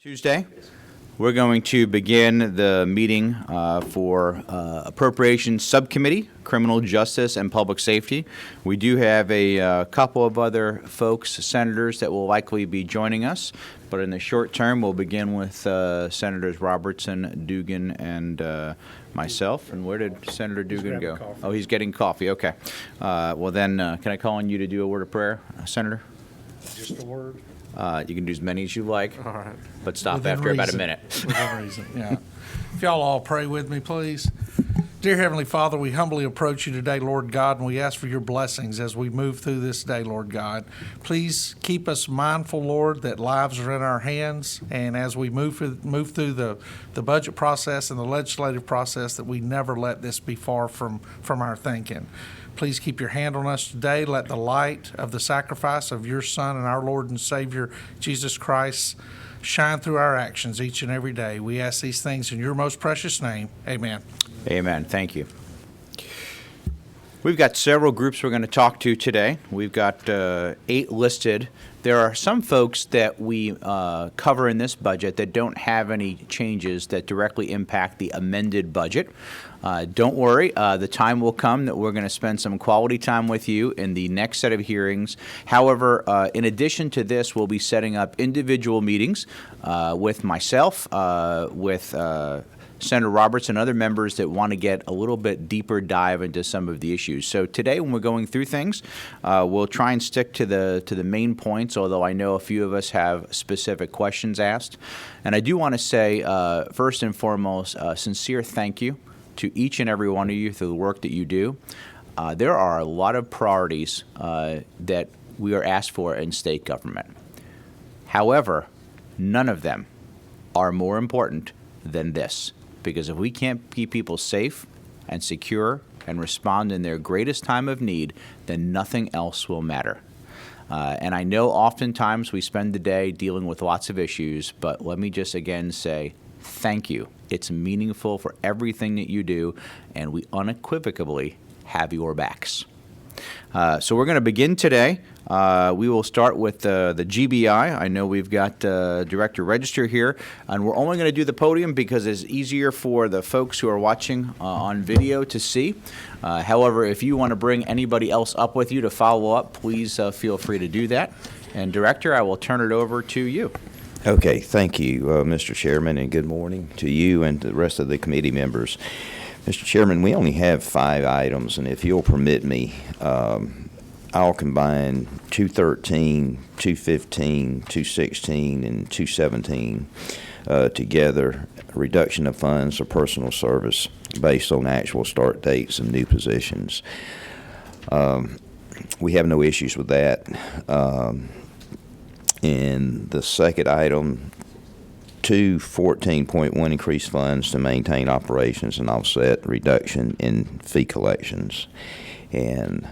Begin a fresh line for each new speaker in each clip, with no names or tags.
Tuesday. We're going to begin the meeting for Appropriations Subcommittee, Criminal Justice and Public Safety. We do have a couple of other folks, senators, that will likely be joining us, but in the short term, we'll begin with Senators Robertson, Dugan, and myself. And where did Senator Dugan go? Coffee. Oh, he's getting coffee. Okay. Well, then, can I call on you to do a word of prayer, Senator?
Just a word?
You can do as many as you like,
All right.
but stop
Within
after about a
reason.
minute.
Within reason, yeah. If y'all all pray with me, please. Dear Heavenly Father, we humbly approach you today, Lord God, and we ask for your blessings as we move through this day, Lord God. Please keep us mindful, Lord, that lives are in our hands, and as we move through the budget process and the legislative process, that we never let this be far from our thinking. Please keep your hand on us today. Let the light of the sacrifice of your Son and our Lord and Savior, Jesus Christ, shine through our actions each and every day. We ask these things in your most precious name. Amen.
Amen. Thank you. We've got several groups we're going to talk to today. We've got 8 listed. There are some folks that we cover in this budget that don't have any changes that directly impact the amended budget. Don't worry, the time will come that we're going to spend some quality time with you in the next set of hearings. However, in addition to this, we'll be setting up individual meetings with myself, with Senator Roberts and other members that want to get a little bit deeper dive into some of the issues. So today, when we're going through things, we'll try and stick to the main points, although I know a few of us have specific questions asked. And I do want to say, first and foremost, a sincere thank you to each and every one of you for the work that you do. There are a lot of priorities that we are asked for in state government. However, none of them are more important than this. Because if we can't keep people safe and secure and respond in their greatest time of need, then nothing else will matter. And I know oftentimes we spend the day dealing with lots of issues, but let me just again say thank you. It's meaningful for everything that you do, and we unequivocally have your backs. So we're going to begin today. We will start with the GBI. I know we've got Director Register here, and we're only going to do the podium because it's easier for the folks who are watching on video to see. However, if you want to bring anybody else up with you to follow up, please feel free to do that. And Director, I will turn it over to you.
Okay, thank you, Mr. Chairman, and good morning to you and to the rest of the committee members. Mr. Chairman, we only have 5 items, and if you'll permit me, I'll combine 213, 215, 216, and 217 together, reduction of funds for personal service based on actual start dates and new positions. We have no issues with that. And the second item, 214.1 increased funds to maintain operations and offset reduction in fee collections, and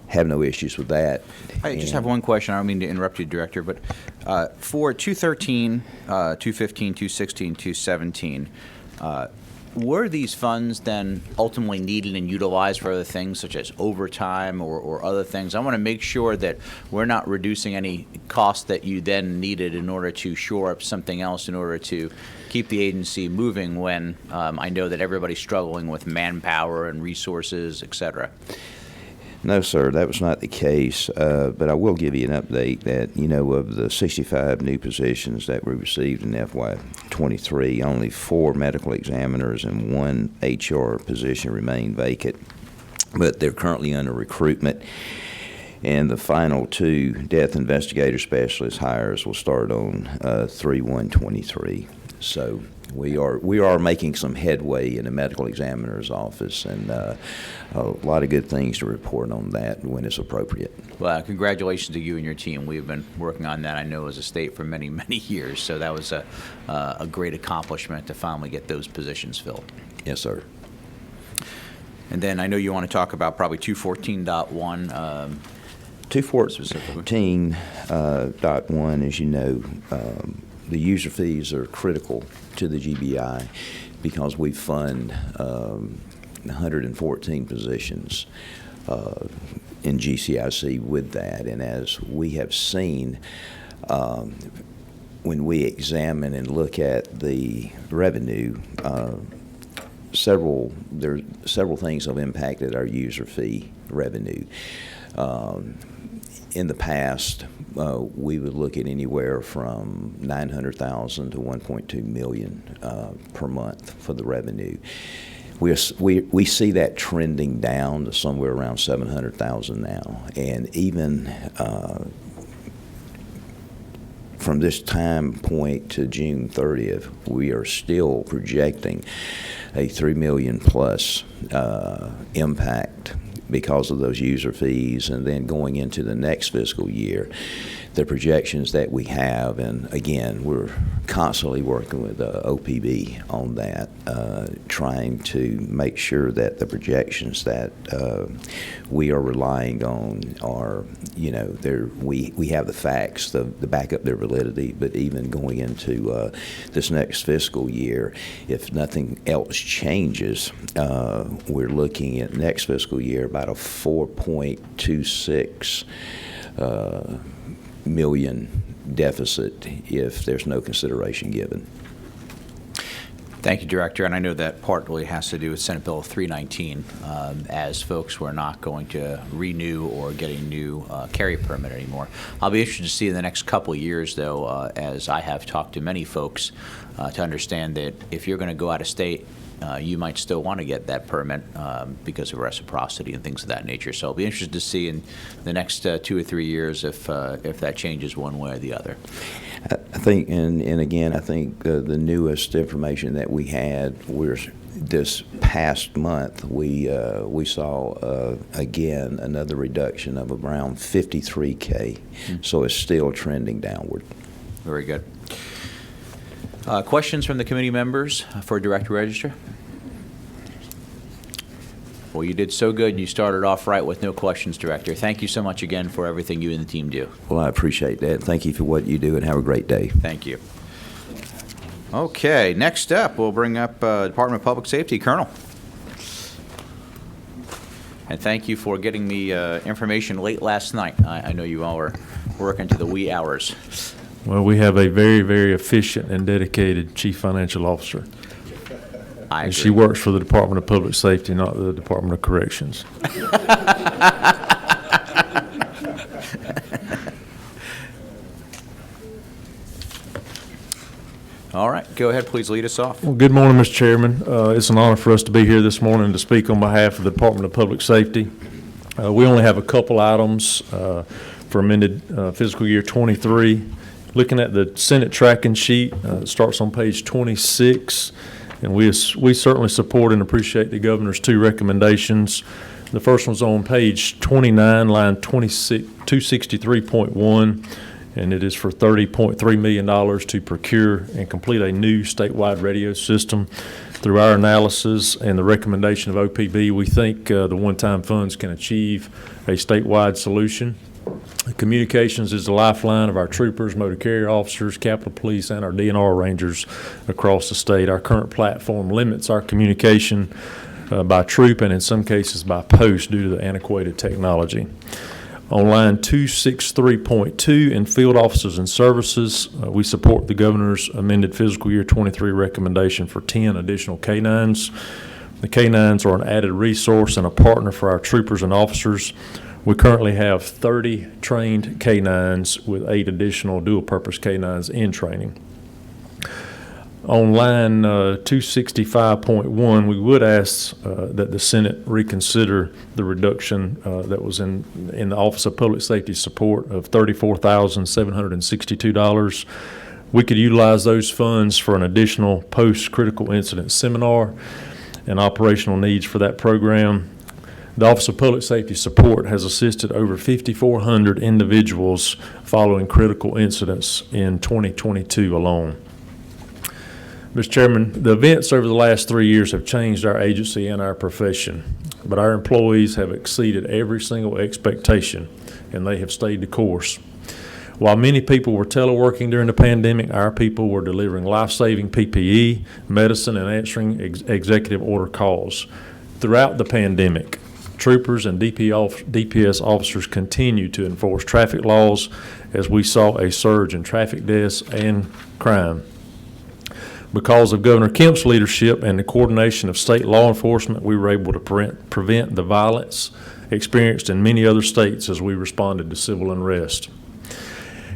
have no issues with that.
I just have one question. I don't mean to interrupt you, Director, but for 213, 215, 216, 217, were these funds then ultimately needed and utilized for other things such as overtime or other things? I want to make sure that we're not reducing any costs that you then needed in order to shore up something else in order to keep the agency moving when I know that everybody's struggling with manpower and resources, et cetera.
No, sir, that was not the case, but I will give you an update that, of the 65 new positions that we received in FY23, only 4 medical examiners and 1 HR position remain vacant, but they're currently under recruitment, and the final 2 death investigator specialist hires will start on 3/1/23. So we are making some headway in the medical examiner's office, and a lot of good things to report on that when it's appropriate.
Well, congratulations to you and your team. We've been working on that, I know, as a state for many, many years. So that was a great accomplishment to finally get those positions filled.
Yes, sir.
And then I know you want to talk about probably 214.1.
214.1, as you know, the user fees are critical to the GBI because we fund 114 positions in GCIC with that. And as we have seen, when we examine and look at the revenue, several things have impacted our user fee revenue. In the past, we would look at anywhere from $900,000 to $1.2 million per month for the revenue. We see that trending down to somewhere around $700,000 now, and even from this time point to June 30th, we are still projecting a $3 million plus impact because of those user fees. And then going into the next fiscal year, the projections that we have, and again, we're constantly working with OPB on that, trying to make sure that the projections that we are relying on are, we have the facts to back up their validity. But even going into this next fiscal year, if nothing else changes, we're looking at next fiscal year about a 4.26 million deficit if there's no consideration given.
Thank you, Director. And I know that partly has to do with Senate Bill 319, as folks were not going to renew or get a new carry permit anymore. I'll be interested to see in the next couple of years, though, as I have talked to many folks, to understand that if you're going to go out of state, you might still want to get that permit because of reciprocity and things of that nature. So I'll be interested to see in the next 2 or 3 years if that changes one way or the other.
I think, and again, I think the newest information that we had this past month, we saw again another reduction of around 53K. So it's still trending downward.
Very good. Questions from the committee members for Director Register? Well, you did so good. You started off right with no questions, Director. Thank you so much again for everything you and the team do.
Well, I appreciate that. Thank you for what you do, and have a great day.
Thank you. Okay, next up, we'll bring up Department of Public Safety, Colonel. And thank you for getting me information late last night. I know you all were working to the wee hours.
Well, we have a very, very efficient and dedicated Chief Financial Officer.
I agree.
And she works for the Department of Public Safety, not the Department of Corrections.
All right, go ahead, please lead us off.
Well, good morning, Mr. Chairman. It's an honor for us to be here this morning to speak on behalf of the Department of Public Safety. We only have a couple items for amended fiscal year 23. Looking at the Senate tracking sheet, it starts on page 26, and we certainly support and appreciate the governor's 2 recommendations. The first one's on page 29, line 263.1, and it is for $30.3 million to procure and complete a new statewide radio system. Through our analysis and the recommendation of OPB, we think the one-time funds can achieve a statewide solution. Communications is the lifeline of our troopers, motor carrier officers, Capitol Police, and our DNR Rangers across the state. Our current platform limits our communication by troop and in some cases by post due to the antiquated technology. On line 263.2 in field officers and services, we support the governor's amended fiscal year 23 recommendation for 10 additional K-9s. The K-9s are an added resource and a partner for our troopers and officers. We currently have 30 trained K-9s with 8 additional dual-purpose K-9s in training. On line 265.1, we would ask that the Senate reconsider the reduction that was in the Office of Public Safety Support of $34,762. We could utilize those funds for an additional post-critical incident seminar and operational needs for that program. The Office of Public Safety Support has assisted over 5,400 individuals following critical incidents in 2022 alone. Mr. Chairman, the events over the last 3 years have changed our agency and our profession, but our employees have exceeded every single expectation, and they have stayed the course. While many people were teleworking during the pandemic, our people were delivering life-saving PPE, medicine, and answering executive order calls. Throughout the pandemic, Troopers and DPS officers continue to enforce traffic laws as we saw a surge in traffic deaths and crime. Because of Governor Kemp's leadership and the coordination of state law enforcement, we were able to prevent the violence experienced in many other states as we responded to civil unrest.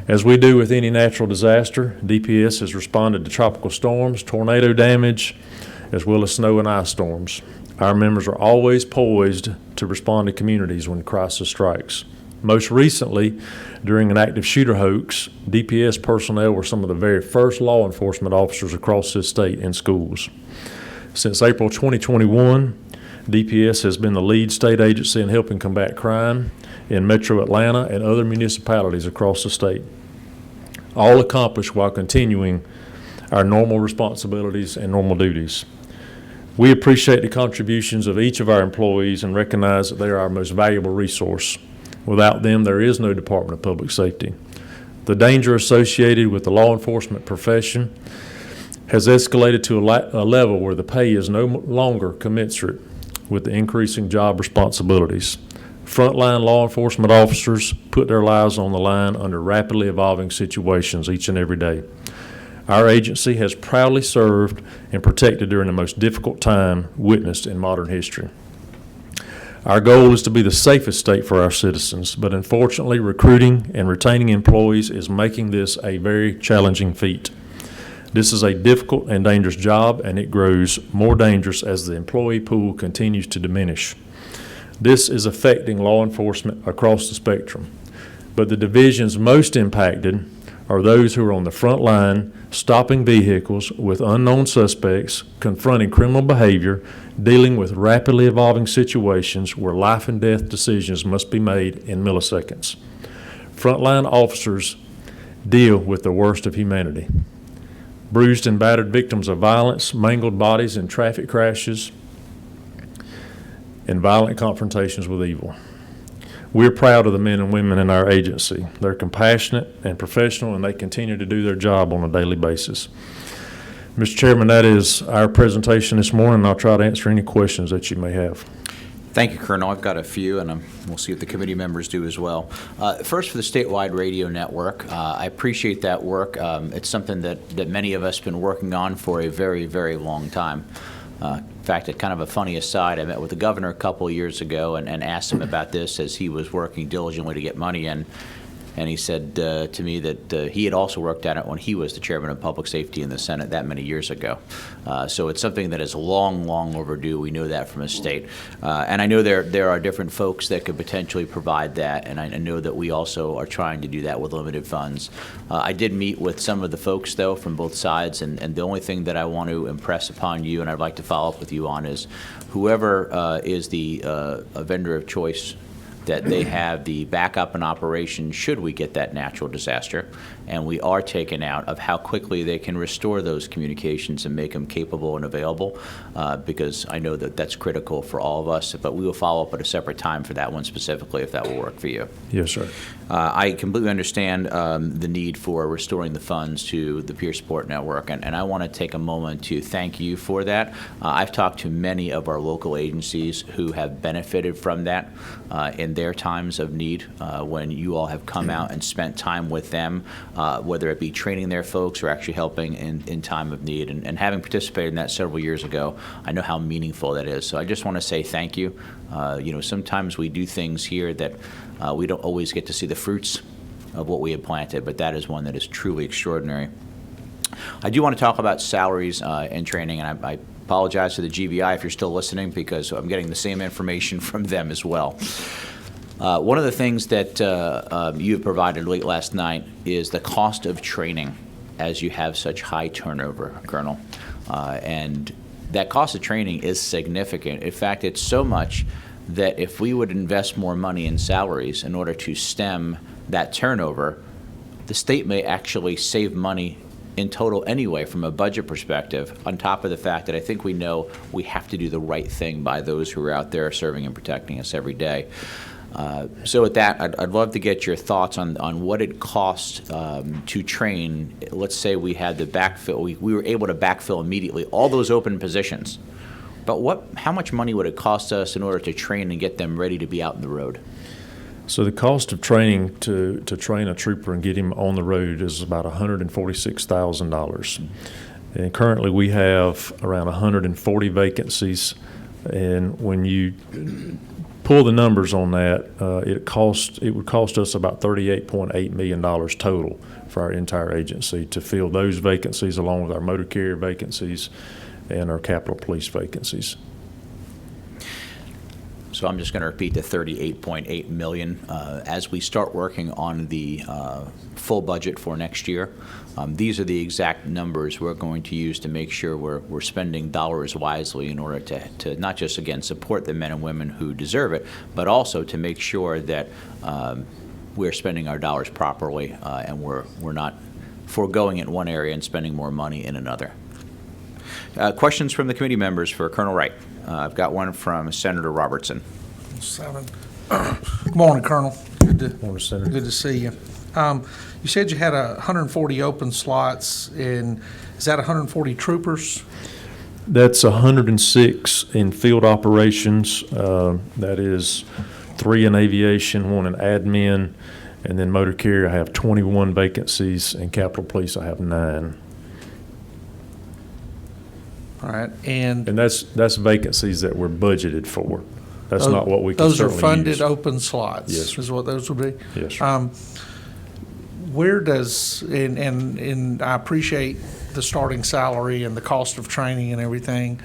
As we do with any natural disaster, DPS has responded to tropical storms, tornado damage, as well as snow and ice storms. Our members are always poised to respond to communities when crisis strikes. Most recently, during an active shooter hoax, DPS personnel were some of the very first law enforcement officers across this state in schools. Since April 2021, DPS has been the lead state agency in helping combat crime in Metro Atlanta and other municipalities across the state, all accomplished while continuing our normal responsibilities and normal duties. We appreciate the contributions of each of our employees and recognize that they are our most valuable resource. Without them, there is no Department of Public Safety. The danger associated with the law enforcement profession has escalated to a level where the pay is no longer commensurate with the increasing job responsibilities. Frontline law enforcement officers put their lives on the line under rapidly evolving situations each and every day. Our agency has proudly served and protected during the most difficult time witnessed in modern history. Our goal is to be the safest state for our citizens, but unfortunately, recruiting and retaining employees is making this a very challenging feat. This is a difficult and dangerous job, and it grows more dangerous as the employee pool continues to diminish. This is affecting law enforcement across the spectrum, but the divisions most impacted are those who are on the front line, stopping vehicles with unknown suspects, confronting criminal behavior, dealing with rapidly evolving situations where life and death decisions must be made in milliseconds. Frontline officers deal with the worst of humanity. Bruised and battered victims of violence, mangled bodies in traffic crashes, and violent confrontations with evil. We're proud of the men and women in our agency. They're compassionate and professional, and they continue to do their job on a daily basis. Mr. Chairman, that is our presentation this morning. I'll try to answer any questions that you may have.
Thank you, Colonel. I've got a few, and we'll see if the committee members do as well. First, for the statewide radio network, I appreciate that work. It's something that many of us have been working on for a very, very long time. In fact, a kind of a funny aside, I met with the governor a couple of years ago and asked him about this as he was working diligently to get money in. And he said to me that he had also worked on it when he was the chairman of public safety in the Senate that many years ago. So it's something that is long, long overdue. We know that from a state. And I know there are different folks that could potentially provide that, and I know that we also are trying to do that with limited funds. I did meet with some of the folks, though, from both sides, and the only thing that I want to impress upon you, and I'd like to follow up with you on, is whoever is the vendor of choice, that they have the backup and operation should we get that natural disaster, and we are taken out of how quickly they can restore those communications and make them capable and available, because I know that that's critical for all of us, but we will follow up at a separate time for that one specifically if that will work for you.
Yes, sir.
I completely understand the need for restoring the funds to the Peer Support Network, and I want to take a moment to thank you for that. I've talked to many of our local agencies who have benefited from that in their times of need when you all have come out and spent time with them, whether it be training their folks or actually helping in time of need. And having participated in that several years ago, I know how meaningful that is. So I just want to say thank you. Sometimes we do things here that we don't always get to see the fruits of what we have planted, but that is one that is truly extraordinary. I do want to talk about salaries and training, and I apologize to the GBI if you're still listening, because I'm getting the same information from them as well. One of the things that you have provided late last night is the cost of training as you have such high turnover, Colonel. And that cost of training is significant. In fact, it's so much that if we would invest more money in salaries in order to stem that turnover, the state may actually save money in total anyway from a budget perspective, on top of the fact that I think we know we have to do the right thing by those who are out there serving and protecting us every day. So with that, I'd love to get your thoughts on what it costs to train. Let's say we had the backfill, we were able to backfill immediately all those open positions. But how much money would it cost us in order to train and get them ready to be out in the road?
So the cost of training to train a trooper and get him on the road is about $146,000. And currently we have around 140 vacancies. And when you pull the numbers on that, it would cost us about $38.8 million total for our entire agency to fill those vacancies, along with our motor carrier vacancies and our Capitol Police vacancies.
So I'm just going to repeat the $38.8 million. As we start working on the full budget for next year, these are the exact numbers we're going to use to make sure we're spending dollars wisely in order to not just, again, support the men and women who deserve it, but also to make sure that we're spending our dollars properly and we're not foregoing in one area and spending more money in another. Questions from the committee members for Colonel Wright? I've got one from Senator Robertson.
7. Good morning, Colonel.
Morning, Senator.
Good to see you. You said you had 140 open slots, and is that 140 troopers?
That's 106 in field operations. That is 3 in aviation, 1 in admin, and then motor carrier I have 21 vacancies, and Capitol Police I have 9.
All right, and
that's vacancies that we're budgeted for. That's not what we can
those are
certainly
funded
use.
open slots.
Yes, sir.
Is what those would be.
Yes, sir.
Where does and I appreciate the starting salary and the cost of training and everything.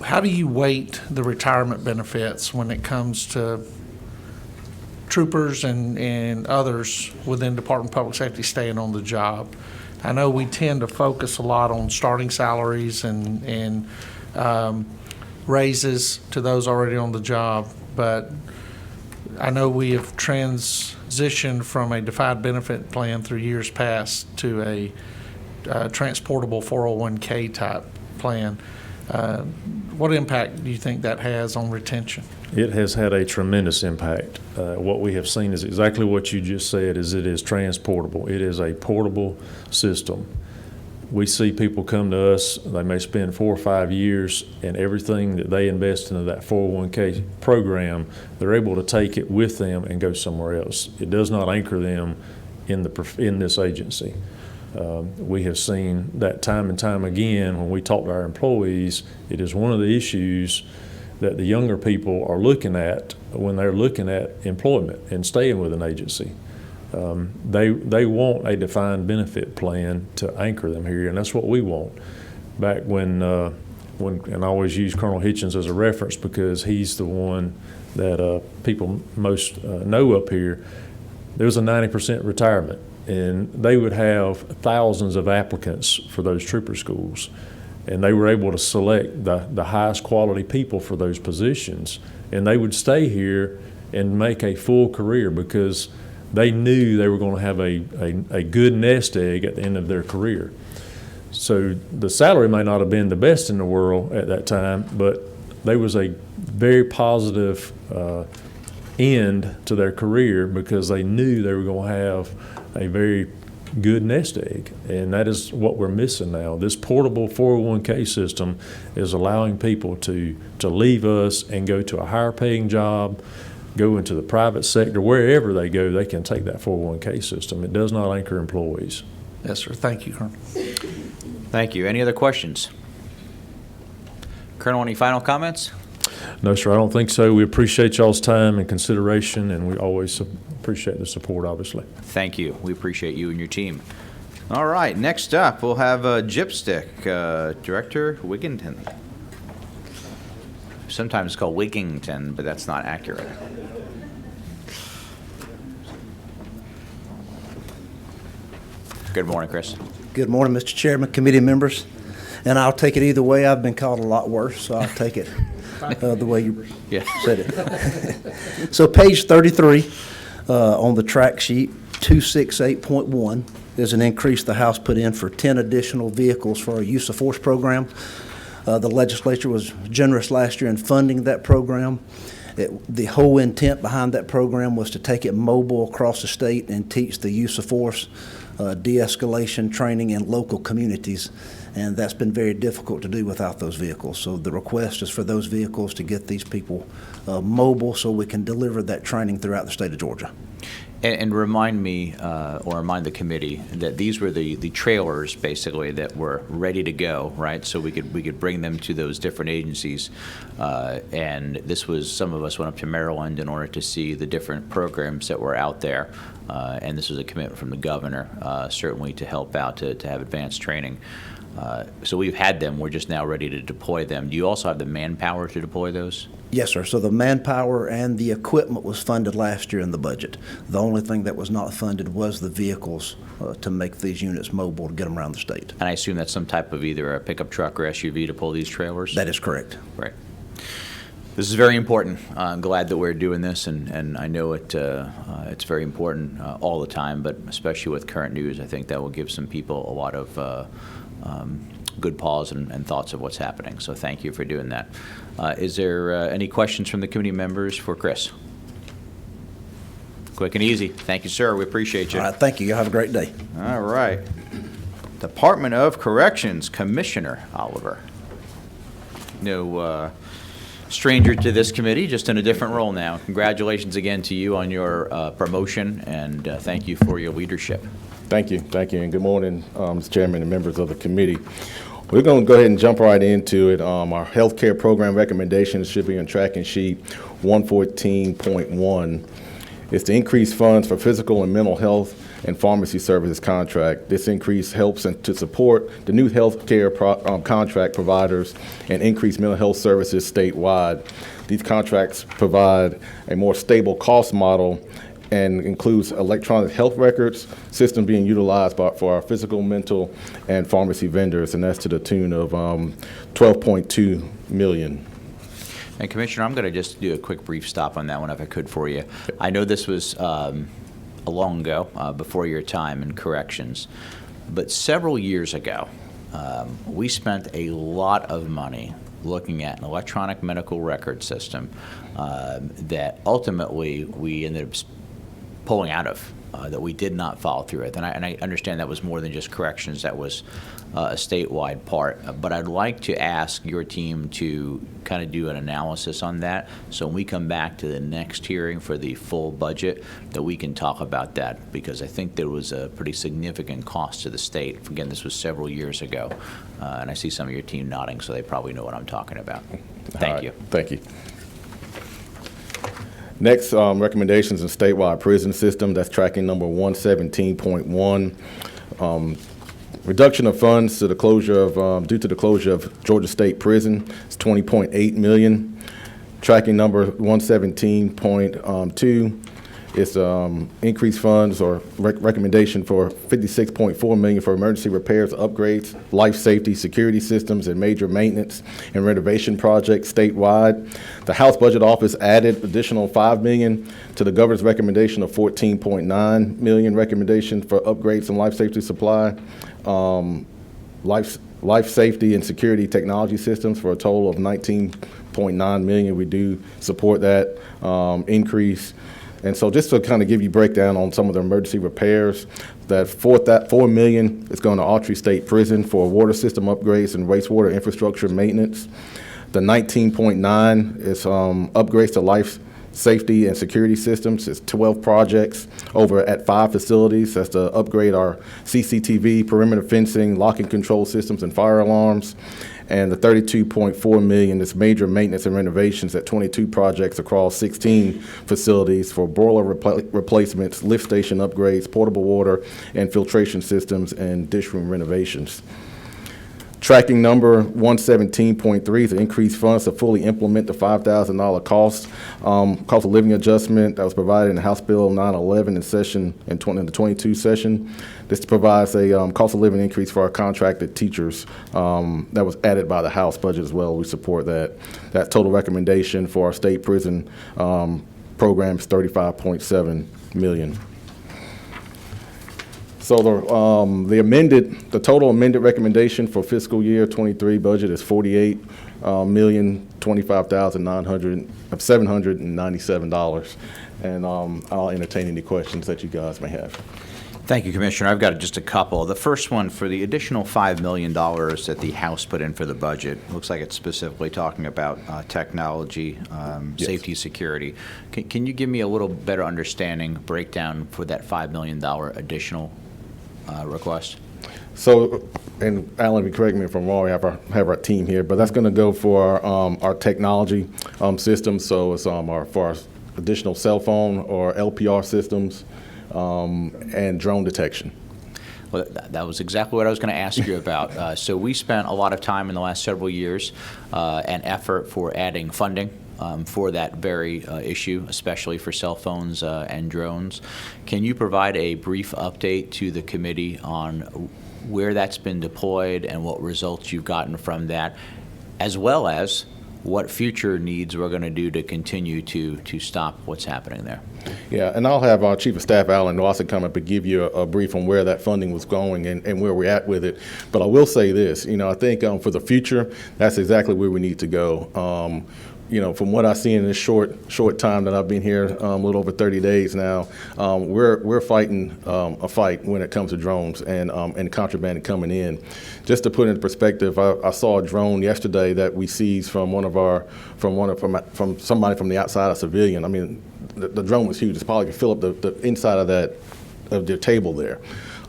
How do you weight the retirement benefits when it comes to troopers and others within Department of Public Safety staying on the job? I know we tend to focus a lot on starting salaries and raises to those already on the job, but I know we have transitioned from a defined benefit plan through years past to a transportable 401k type plan. What impact do you think that has on retention?
It has had a tremendous impact. What we have seen is exactly what you just said, is it is transportable. It is a portable system. We see people come to us, they may spend 4 or 5 years, and everything that they invest into that 401k program, they're able to take it with them and go somewhere else. It does not anchor them in this agency. We have seen that time and time again when we talk to our employees. It is one of the issues that the younger people are looking at when they're looking at employment and staying with an agency. They want a defined benefit plan to anchor them here, and that's what we want. Back when and I always use Colonel Hitchens as a reference because he's the one that people most know up here. There was a 90% retirement, and they would have thousands of applicants for those trooper schools. And they were able to select the highest quality people for those positions. And they would stay here and make a full career because they knew they were going to have a good nest egg at the end of their career. So the salary may not have been the best in the world at that time, but there was a very positive end to their career because they knew they were going to have a very good nest egg, and that is what we're missing now. This portable 401k system is allowing people to leave us and go to a higher paying job, go into the private sector. Wherever they go, they can take that 401k system. It does not anchor employees.
Yes, sir. Thank you, Colonel.
Thank you. Any other questions? Colonel, any final comments?
No, sir, I don't think so. We appreciate y'all's time and consideration, and we always appreciate the support, obviously.
Thank you. We appreciate you and your team. All right, next up, we'll have Gypstick, Director Wigginton. Sometimes it's called Wigington, but that's not accurate. Good morning, Chris.
Good morning, Mr. Chairman, committee members. And I'll take it either way. I've been called a lot worse, so I'll take it the way you said it. So page 33 on the track sheet, 268.1, there's an increase the House put in for 10 additional vehicles for our use of force program. The legislature was generous last year in funding that program. The whole intent behind that program was to take it mobile across the state and teach the use of force de-escalation training in local communities, and that's been very difficult to do without those vehicles. So the request is for those vehicles to get these people mobile so we can deliver that training throughout the state of Georgia.
And remind me, or remind the committee, that these were the trailers, basically, that were ready to go, right? So we could bring them to those different agencies. And this was, some of us went up to Maryland in order to see the different programs that were out there. And this was a commitment from the governor, certainly to help out, to have advanced training. So we've had them. We're just now ready to deploy them. Do you also have the manpower to deploy those?
Yes, sir. So the manpower and the equipment was funded last year in the budget. The only thing that was not funded was the vehicles to make these units mobile to get them around the state.
And I assume that's some type of either a pickup truck or SUV to pull these trailers?
That is correct.
Right. This is very important. I'm glad that we're doing this, and I know it's very important all the time, but especially with current news, I think that will give some people a lot of good pause and thoughts of what's happening. So thank you for doing that. Is there any questions from the committee members for Chris? Quick and easy. Thank you, sir. We appreciate you.
All right, thank you. Y'all have a great day.
All right. Department of Corrections, Commissioner Oliver. No stranger to this committee, just in a different role now. Congratulations again to you on your promotion, and thank you for your leadership.
Thank you, and good morning, Mr. Chairman and members of the committee. We're going to go ahead and jump right into it. Our healthcare program recommendations should be on tracking sheet 114.1. It's to increase funds for physical and mental health and pharmacy services contract. This increase helps to support the new healthcare contract providers and increase mental health services statewide. These contracts provide a more stable cost model and includes electronic health records system being utilized for our physical, mental, and pharmacy vendors, and that's to the tune of $12.2 million.
And Commissioner, I'm going to just do a quick brief stop on that one if I could for you. I know this was a long ago, before your time in corrections, but several years ago, we spent a lot of money looking at an electronic medical record system that ultimately we ended up pulling out of, that we did not follow through with. And I understand that was more than just corrections, that was a statewide part. But I'd like to ask your team to kind of do an analysis on that, so when we come back to the next hearing for the full budget, that we can talk about that, because I think there was a pretty significant cost to the state. Again, this was several years ago, and I see some of your team nodding, so they probably know what I'm talking about. Thank you.
Thank you. Next, recommendations in statewide prison system, that's tracking number 117.1. Reduction of funds to the closure of, due to the closure of Georgia State Prison, it's $20.8 million. Tracking number 117.2 is increased funds or recommendation for $56.4 million for emergency repairs, upgrades, life safety, security systems, and major maintenance and renovation projects statewide. The House Budget Office added additional $5 million to the governor's recommendation of $14.9 million recommendation for upgrades and life safety supply, life safety and security technology systems for a total of $19.9 million. We do support that increase. And so just to kind of give you breakdown on some of the emergency repairs, that $4 million is going to Autry State Prison for water system upgrades and wastewater infrastructure maintenance. The 19.9 is upgrades to life safety and security systems. It's 12 projects over at 5 facilities. That's to upgrade our CCTV, perimeter fencing, locking control systems, and fire alarms. And the $32.4 million is major maintenance and renovations at 22 projects across 16 facilities for boiler replacements, lift station upgrades, portable water and filtration systems, and dish room renovations. Tracking number 117.3 is increased funds to fully implement the $5,000 cost of living adjustment that was provided in House Bill 911 in the 22 session. This provides a cost of living increase for our contracted teachers that was added by the House budget as well. We support that. That total recommendation for our state prison program is $35.7 million. So the total amended recommendation for fiscal year 23 budget is $48,025,797, and I'll entertain any questions that you guys may have.
Thank you, Commissioner. I've got just a couple. The first one, for the additional $5 million that the House put in for the budget, looks like it's specifically talking about technology,
Yes.
safety, security. Can you give me a little better understanding, breakdown for that $5 million additional request?
So, and Alan, if you correct me if I'm wrong, we have our team here, but that's going to go for our technology system. So it's for our additional cell phone or LPR systems and drone detection.
Well, that was exactly what I was going to ask you about. So we spent a lot of time in the last several years and effort for adding funding for that very issue, especially for cell phones and drones. Can you provide a brief update to the committee on where that's been deployed and what results you've gotten from that, as well as what future needs we're going to do to continue to stop what's happening there?
Yeah, and I'll have our Chief of Staff, Alan Dawson, come up and give you a brief on where that funding was going and where we're at with it. But I will say this, I think for the future, that's exactly where we need to go. From what I've seen in this short time that I've been here, a little over 30 days now, we're fighting a fight when it comes to drones and contraband coming in. Just to put it in perspective, I saw a drone yesterday that we seized from from somebody from the outside, a civilian. I mean, the drone was huge. It's probably could fill up the inside of their table there.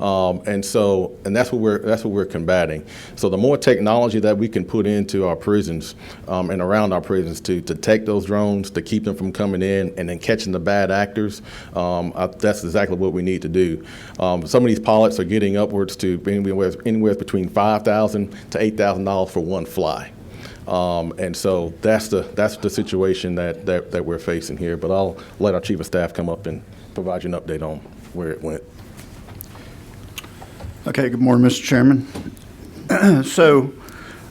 And that's what we're combating. So the more technology that we can put into our prisons and around our prisons to detect those drones, to keep them from coming in and then catching the bad actors, that's exactly what we need to do. Some of these pilots are getting upwards to anywhere between $5,000 to $8,000 for one fly. And so that's the situation that we're facing here. But I'll let our Chief of Staff come up and provide you an update on where it went.
Okay, good morning, Mr. Chairman. So,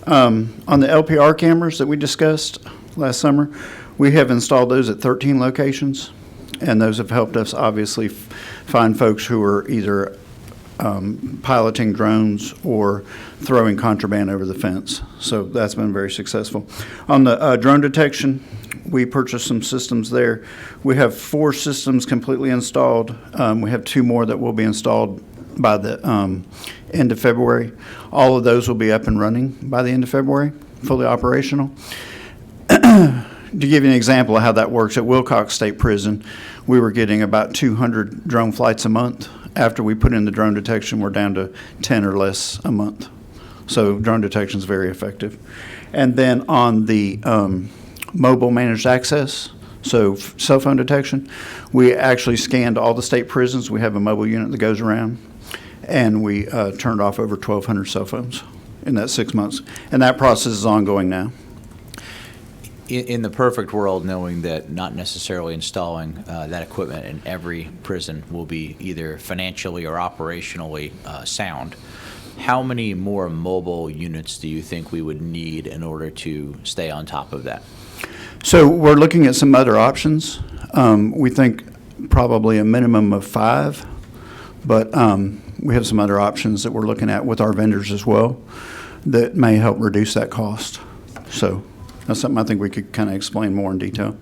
on the LPR cameras that we discussed last summer, we have installed those at 13 locations, and those have helped us obviously find folks who are either piloting drones or throwing contraband over the fence. So that's been very successful. On the drone detection, we purchased some systems there. We have 4 systems completely installed. We have 2 more that will be installed by the end of February. All of those will be up and running by the end of February, fully operational. To give you an example of how that works, at Wilcox State Prison, we were getting about 200 drone flights a month. After we put in the drone detection, we're down to 10 or less a month. So drone detection is very effective. And then on the mobile managed access, so cell phone detection, we actually scanned all the state prisons. We have a mobile unit that goes around, and we turned off over 1,200 cell phones in that 6 months. And that process is ongoing now.
In the perfect world, knowing that not necessarily installing that equipment in every prison will be either financially or operationally sound, how many more mobile units do you think we would need in order to stay on top of that?
So we're looking at some other options. We think probably a minimum of 5, but we have some other options that we're looking at with our vendors as well that may help reduce that cost. So that's something I think we could kind of explain more in detail.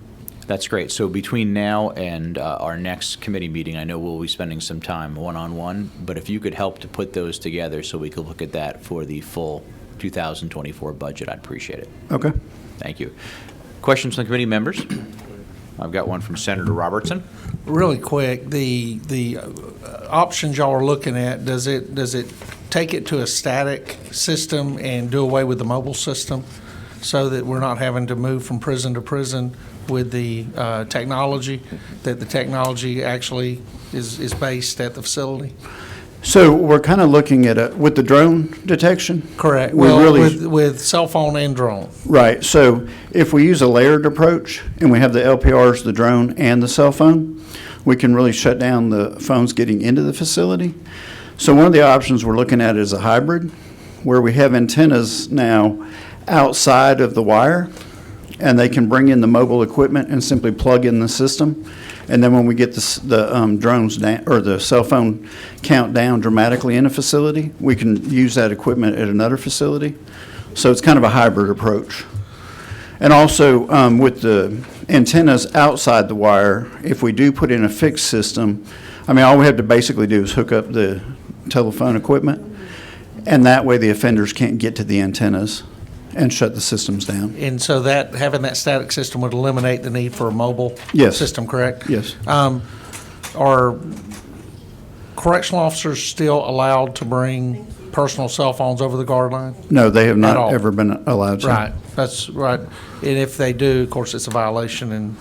That's great. So between now and our next committee meeting, I know we'll be spending some time one-on-one, but if you could help to put those together so we could look at that for the full 2024 budget, I'd appreciate it.
Okay.
Thank you. Questions from the committee members? I've got one from Senator Robertson.
Really quick, the options y'all are looking at, does it take it to a static system and do away with the mobile system so that we're not having to move from prison to prison with the technology, that the technology actually is based at the facility?
So we're kind of looking at with the drone detection.
Correct.
We
Well,
really,
with cell phone and drone.
right. So if we use a layered approach and we have the LPRs, the drone, and the cell phone, we can really shut down the phones getting into the facility. So one of the options we're looking at is a hybrid, where we have antennas now outside of the wire, and they can bring in the mobile equipment and simply plug in the system. And then when we get the drones down, or the cell phone count down dramatically in a facility, we can use that equipment at another facility. So it's kind of a hybrid approach. And also, with the antennas outside the wire, if we do put in a fixed system, I mean, all we have to basically do is hook up the telephone equipment, and that way the offenders can't get to the antennas and shut the systems down.
And so that, having that static system would eliminate the need for a mobile
Yes.
system, correct?
Yes.
Are correctional officers still allowed to bring personal cell phones over the guard line?
No, they have
At all.
not ever been allowed to.
Right, that's right. And if they do, of course, it's a violation and,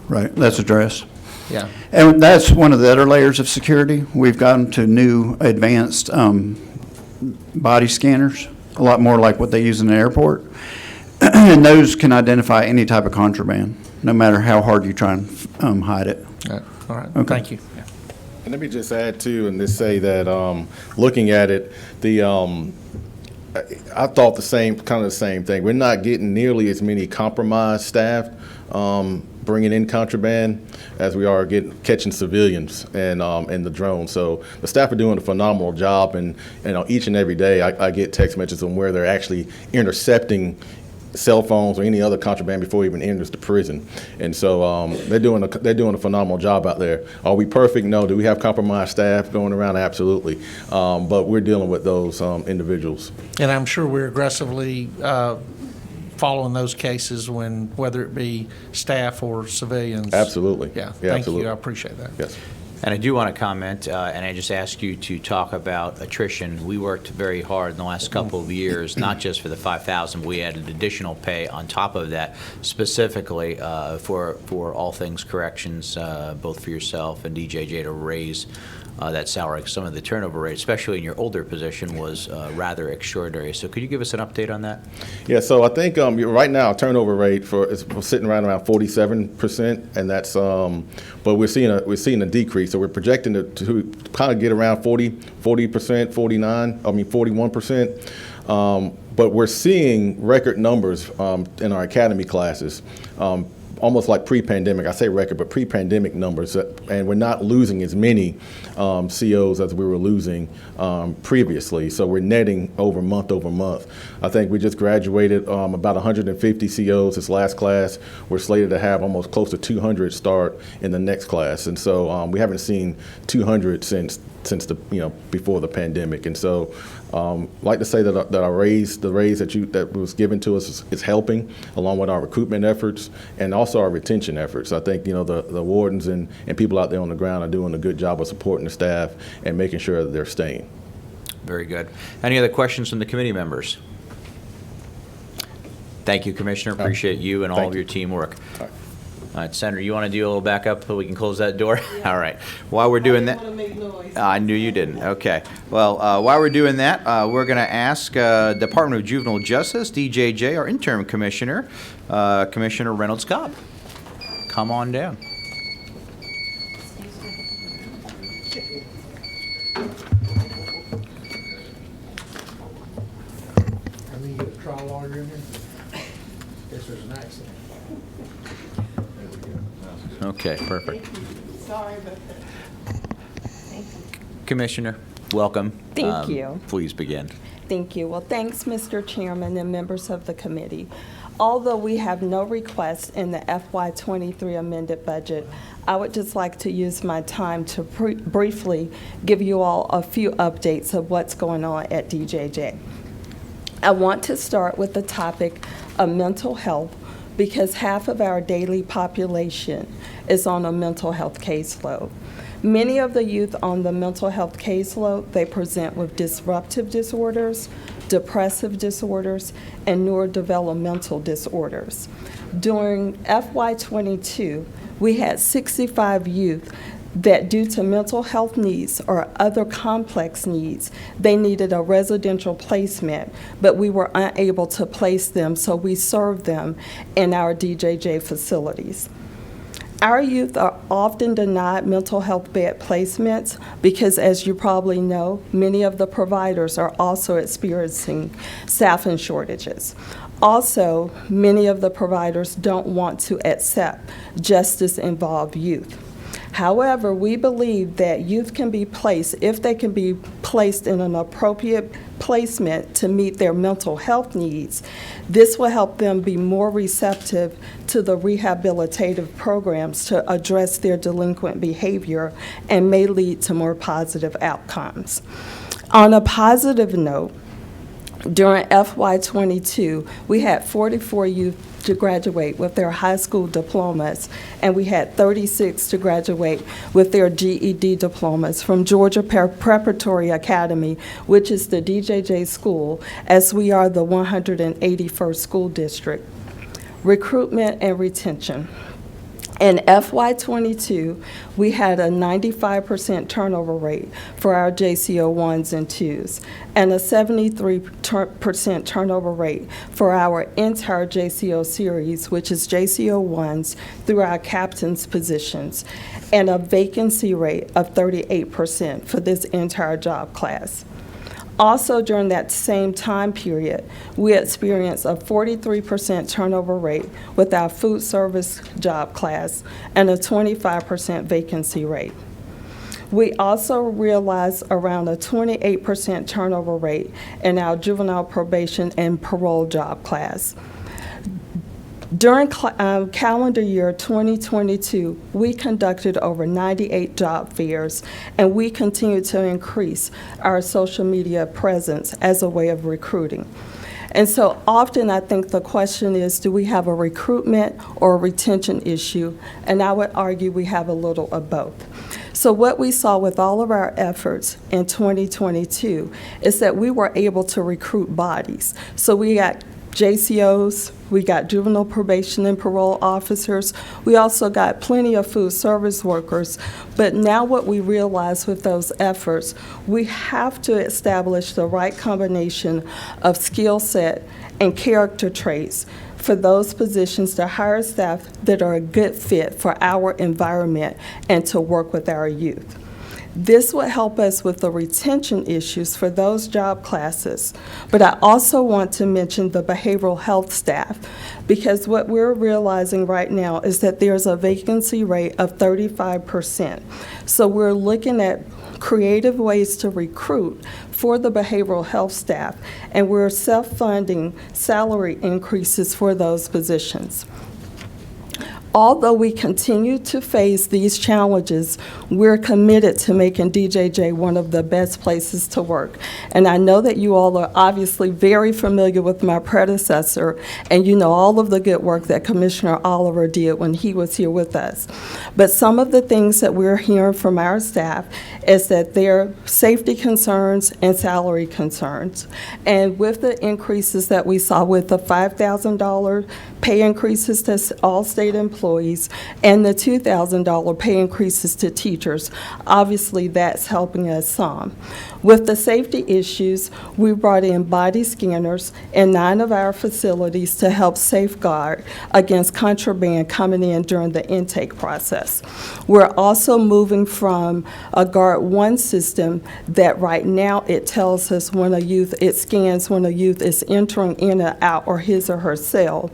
Right, that's addressed.
yeah.
And that's one of the other layers of security. We've gotten to new advanced body scanners, a lot more like what they use in the airport. And those can identify any type of contraband, no matter how hard you try and hide it.
All right,
Okay.
thank you.
And let me just add too, and just say that looking at it, I thought kind of the same thing. We're not getting nearly as many compromised staff bringing in contraband as we are catching civilians and the drone. So the staff are doing a phenomenal job, and each and every day I get text messages on where they're actually intercepting cell phones or any other contraband before it even enters the prison. And so they're doing a phenomenal job out there. Are we perfect? No. Do we have compromised staff going around? Absolutely. But we're dealing with those individuals.
And I'm sure we're aggressively following those cases whether it be staff or civilians.
Absolutely.
Yeah,
Yeah,
thank
absolutely.
you, I appreciate that.
Yes.
And I do want to comment, and I just ask you to talk about attrition. We worked very hard in the last couple of years, not just for the 5,000, we added additional pay on top of that, specifically for all things corrections, both for yourself and DJJ, to raise that salary. Some of the turnover rate, especially in your older position, was rather extraordinary. So could you give us an update on that?
Yeah, so I think right now turnover rate is sitting right around 47%, and that's but we're seeing a decrease. So we're projecting to kind of get around 40%, 41%. But we're seeing record numbers in our academy classes. Almost like pre-pandemic. I say record, but pre-pandemic numbers, and we're not losing as many COs as we were losing previously. So we're netting over month. I think we just graduated about 150 COs this last class. We're slated to have almost close to 200 start in the next class, and so we haven't seen 200 since before the pandemic. And so like to say that the raise that was given to us is helping, along with our recruitment efforts and also our retention efforts. I think the wardens and people out there on the ground are doing a good job of supporting the staff and making sure that they're staying.
Very good. Any other questions from the committee members? Thank you, Commissioner. Appreciate you and all
Thank
of
you.
your teamwork.
All right.
All right, Senator, you want to do a little backup so we can close that door? All right. While we're doing that. I knew you didn't. Okay. Well, while we're doing that, we're going to ask Department of Juvenile Justice, DJJ, our interim commissioner, Commissioner Reynolds Cobb. Come on down.
I need to get a trial lawyer in here. Guess there's an accident.
Okay, perfect.
Sorry about that.
Commissioner, welcome.
Thank you.
Please begin.
Thank you. Well, thanks, Mr. Chairman and members of the committee. Although we have no requests in the FY23 amended budget, I would just like to use my time to briefly give you all a few updates of what's going on at DJJ. I want to start with the topic of mental health, because half of our daily population is on a mental health caseload. Many of the youth on the mental health caseload, they present with disruptive disorders, depressive disorders, and neurodevelopmental disorders. During FY22, we had 65 youth that due to mental health needs or other complex needs, they needed a residential placement, but we were unable to place them, so we served them in our DJJ facilities. Our youth are often denied mental health bed placements because, as you probably know, many of the providers are also experiencing staffing shortages. Also, many of the providers don't want to accept justice-involved youth. However, we believe that youth can be placed, if they can be placed in an appropriate placement to meet their mental health needs, this will help them be more receptive to the rehabilitative programs to address their delinquent behavior and may lead to more positive outcomes. On a positive note, during FY22, we had 44 youth to graduate with their high school diplomas, and we had 36 to graduate with their GED diplomas from Georgia Preparatory Academy, which is the DJJ school, as we are the 181st school district. Recruitment and retention. In FY22, we had a 95% turnover rate for our JCO 1s and 2s, and a 73% turnover rate for our entire JCO series, which is JCO 1s through our captain's positions, and a vacancy rate of 38% for this entire job class. Also, during that same time period, we experienced a 43% turnover rate with our food service job class and a 25% vacancy rate. We also realized around a 28% turnover rate in our juvenile probation and parole job class. During calendar year 2022, we conducted over 98 job fairs, and we continue to increase our social media presence as a way of recruiting. And so often I think the question is, do we have a recruitment or a retention issue? And I would argue we have a little of both. So what we saw with all of our efforts in 2022 is that we were able to recruit bodies. So we got JCOs, we got juvenile probation and parole officers. We also got plenty of food service workers. But now what we realize with those efforts, we have to establish the right combination of skill set and character traits for those positions to hire staff that are a good fit for our environment and to work with our youth. This will help us with the retention issues for those job classes. But I also want to mention the behavioral health staff, because what we're realizing right now is that there's a vacancy rate of 35%. So we're looking at creative ways to recruit for the behavioral health staff, and we're self-funding salary increases for those positions. Although we continue to face these challenges, we're committed to making DJJ one of the best places to work. And I know that you all are obviously very familiar with my predecessor, and you know all of the good work that Commissioner Oliver did when he was here with us. But some of the things that we're hearing from our staff is that there are safety concerns and salary concerns. And with the increases that we saw with the $5,000 pay increases to all state employees and the $2,000 pay increases to teachers, obviously that's helping us some. With the safety issues, we brought in body scanners in 9 of our facilities to help safeguard against contraband coming in during the intake process. We're also moving from a Guard 1 system that right now it tells us when a youth, it scans when a youth is entering in and out or his or her cell.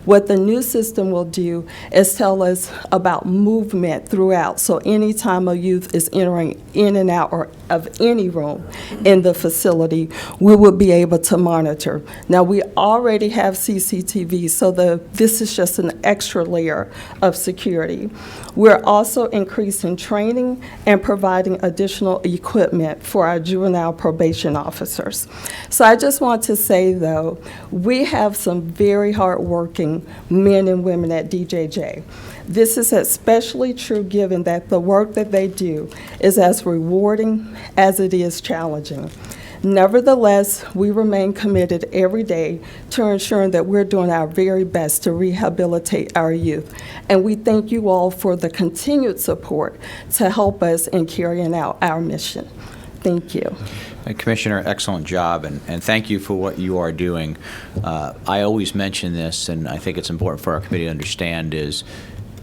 What the new system will do is tell us about movement throughout. So anytime a youth is entering in and out or of any room in the facility, we will be able to monitor. Now, we already have CCTV, so this is just an extra layer of security. We're also increasing training and providing additional equipment for our juvenile probation officers. So I just want to say, though, we have some very hardworking men and women at DJJ. This is especially true given that the work that they do is as rewarding as it is challenging. Nevertheless, we remain committed every day to ensuring that we're doing our very best to rehabilitate our youth. And we thank you all for the continued support to help us in carrying out our mission. Thank you.
Commissioner, excellent job, and thank you for what you are doing. I always mention this, and I think it's important for our committee to understand, is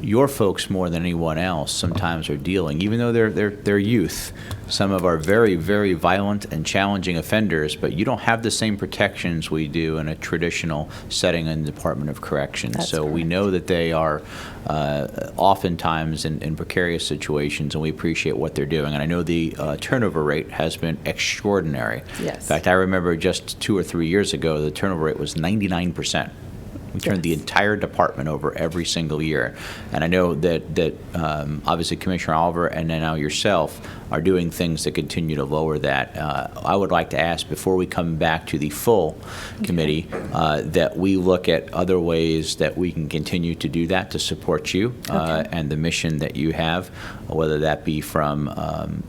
your folks more than anyone else sometimes are dealing, even though they're youth. Some of our very, very violent and challenging offenders, but you don't have the same protections we do in a traditional setting in the Department of Corrections.
That's
so we
correct.
know that they are oftentimes in precarious situations, and we appreciate what they're doing. And I know the turnover rate has been extraordinary.
Yes.
In fact, I remember just 2 or 3 years ago, the turnover rate was 99%. We turned the
Yes.
entire department over every single year. And I know that obviously Commissioner Oliver and then now yourself are doing things to continue to lower that. I would like to ask, before we come back to the full committee, that we look at other ways that we can continue to do that to support you and the mission that you have, whether that be from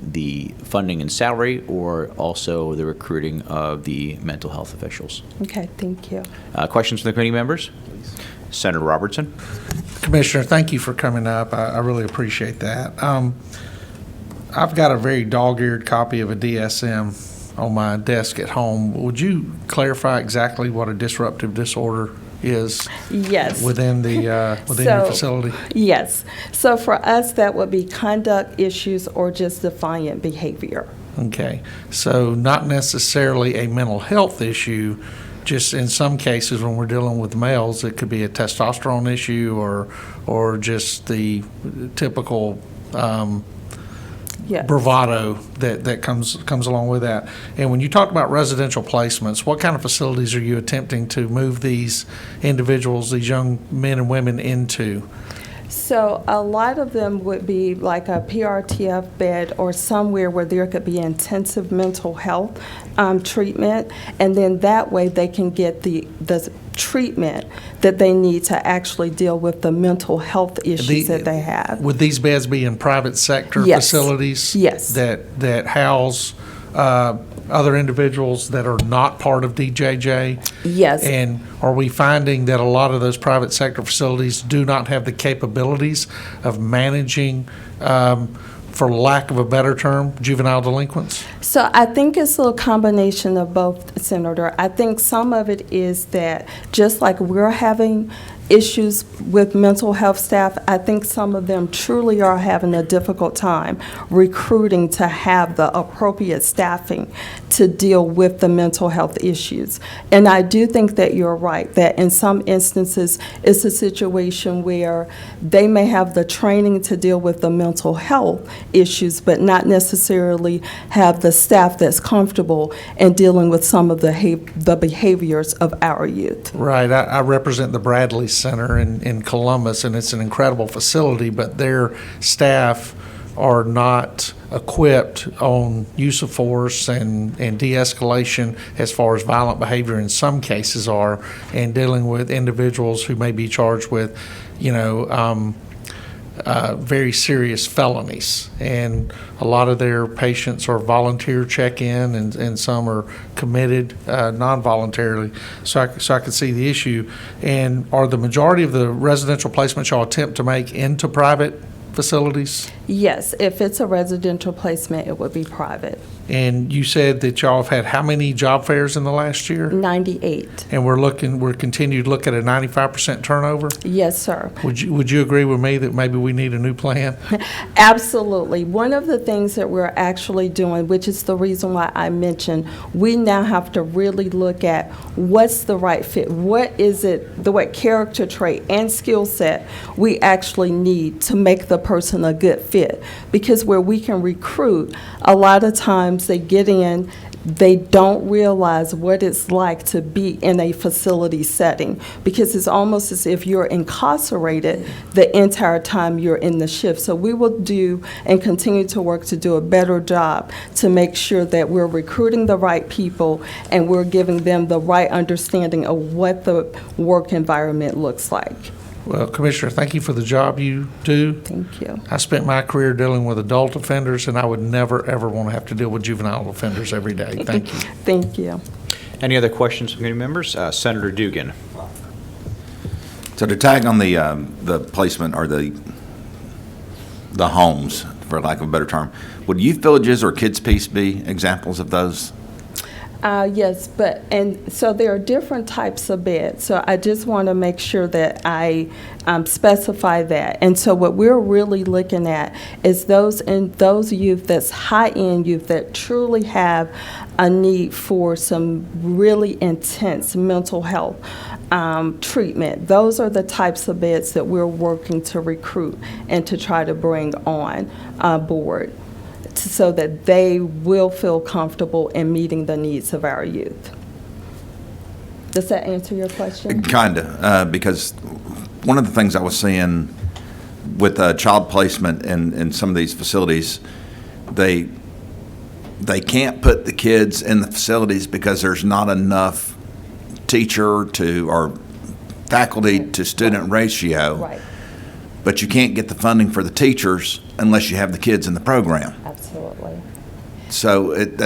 the funding and salary or also the recruiting of the mental health officials.
Okay, thank you.
Questions from the committee members? Senator Robertson.
Commissioner, thank you for coming up. I really appreciate that. I've got a very dog-eared copy of a DSM on my desk at home. Would you clarify exactly what a disruptive disorder is
Yes.
within the within your facility?
Yes. So for us, that would be conduct issues or just defiant behavior.
Okay, so not necessarily a mental health issue, just in some cases when we're dealing with males, it could be a testosterone issue or just the typical
Yes.
bravado that comes along with that. And when you talk about residential placements, what kind of facilities are you attempting to move these individuals, these young men and women into?
So a lot of them would be like a PRTF bed or somewhere where there could be intensive mental health treatment, and then that way they can get the treatment that they need to actually deal with the mental health issues that they have.
Would these beds be in private sector
Yes.
facilities?
Yes.
That house other individuals that are not part of DJJ?
Yes.
And are we finding that a lot of those private sector facilities do not have the capabilities of managing, for lack of a better term, juvenile delinquents?
So I think it's a combination of both, Senator. I think some of it is that just like we're having issues with mental health staff, I think some of them truly are having a difficult time recruiting to have the appropriate staffing to deal with the mental health issues. And I do think that you're right, that in some instances, it's a situation where they may have the training to deal with the mental health issues, but not necessarily have the staff that's comfortable in dealing with some of the behaviors of our youth.
Right. I represent the Bradley Center in Columbus, and it's an incredible facility, but their staff are not equipped on use of force and de-escalation as far as violent behavior in some cases are, and dealing with individuals who may be charged with, very serious felonies. And a lot of their patients are volunteer check-in, and some are committed non-voluntarily. So I could see the issue. And are the majority of the residential placements y'all attempt to make into private facilities?
Yes, if it's a residential placement, it would be private.
And you said that y'all have had how many job fairs in the last year?
98.
And we're continuing to look at a 95% turnover?
Yes, sir.
Would you agree with me that maybe we need a new plan?
Absolutely. One of the things that we're actually doing, which is the reason why I mentioned, we now have to really look at what's the right fit. What is it, what character trait and skill set we actually need to make the person a good fit? Because where we can recruit, a lot of times they get in, they don't realize what it's like to be in a facility setting, because it's almost as if you're incarcerated the entire time you're in the shift. So we will do and continue to work to do a better job to make sure that we're recruiting the right people and we're giving them the right understanding of what the work environment looks like.
Well, Commissioner, thank you for the job you do.
Thank you.
I spent my career dealing with adult offenders, and I would never, ever want to have to deal with juvenile offenders every day. Thank you.
Thank you.
Any other questions from committee members? Senator Dugan.
So to tag on the placement or the homes, for lack of a better term, would youth villages or Kids Peace be examples of those?
Yes, and so there are different types of beds. So I just want to make sure that I specify that. And so what we're really looking at is those youth, that's high-end youth that truly have a need for some really intense mental health treatment. Those are the types of beds that we're working to recruit and to try to bring on board, so that they will feel comfortable in meeting the needs of our youth. Does that answer your question?
Kinda, because one of the things I was seeing with child placement in some of these facilities, they can't put the kids in the facilities because there's not enough teacher to or faculty to student ratio.
Right.
But you can't get the funding for the teachers unless you have the kids in the program.
Absolutely.
So
It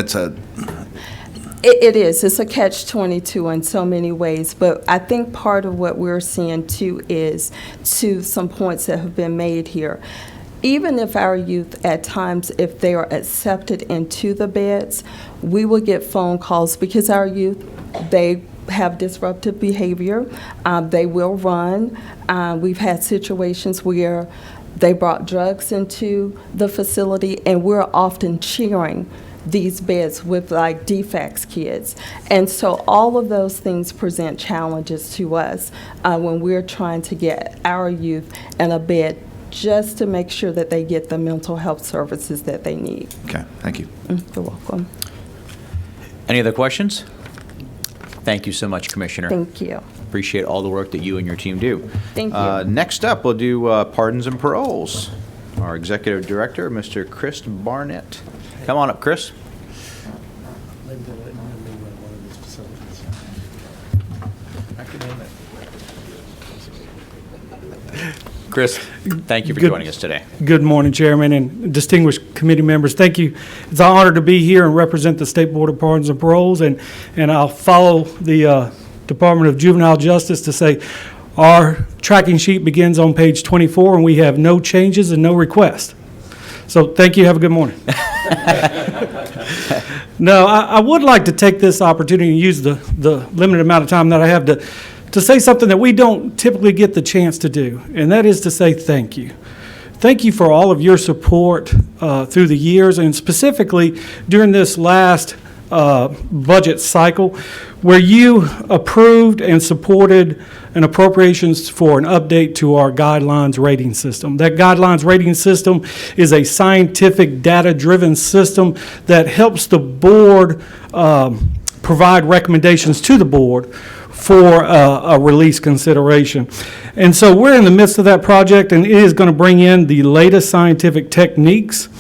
is. It's a catch-22 in so many ways, but I think part of what we're seeing too is, to some points that have been made here, even if our youth at times, if they are accepted into the beds, we will get phone calls because our youth, they have disruptive behavior. They will run. We've had situations where they brought drugs into the facility, and we're often sharing these beds with like defects kids. And so all of those things present challenges to us when we're trying to get our youth in a bed, just to make sure that they get the mental health services that they need.
Okay, thank you.
You're welcome.
Any other questions? Thank you so much, Commissioner.
Thank you.
Appreciate all the work that you and your team do.
Thank you.
Next up, we'll do pardons and paroles. Our Executive Director, Mr. Chris Barnett. Come on up, Chris. Chris, thank you for joining us today.
Good morning, Chairman and distinguished committee members. Thank you. It's an honor to be here and represent the State Board of Pardons and Paroles, and I'll follow the Department of Juvenile Justice to say our tracking sheet begins on page 24, and we have no changes and no requests. So thank you. Have a good morning. No, I would like to take this opportunity and use the limited amount of time that I have to say something that we don't typically get the chance to do, and that is to say thank you. Thank you for all of your support through the years, and specifically during this last budget cycle, where you approved and supported an appropriations for an update to our guidelines rating system. That guidelines rating system is a scientific, data-driven system that helps the board provide recommendations to the board for a release consideration. And so we're in the midst of that project, and it is going to bring in the latest scientific techniques.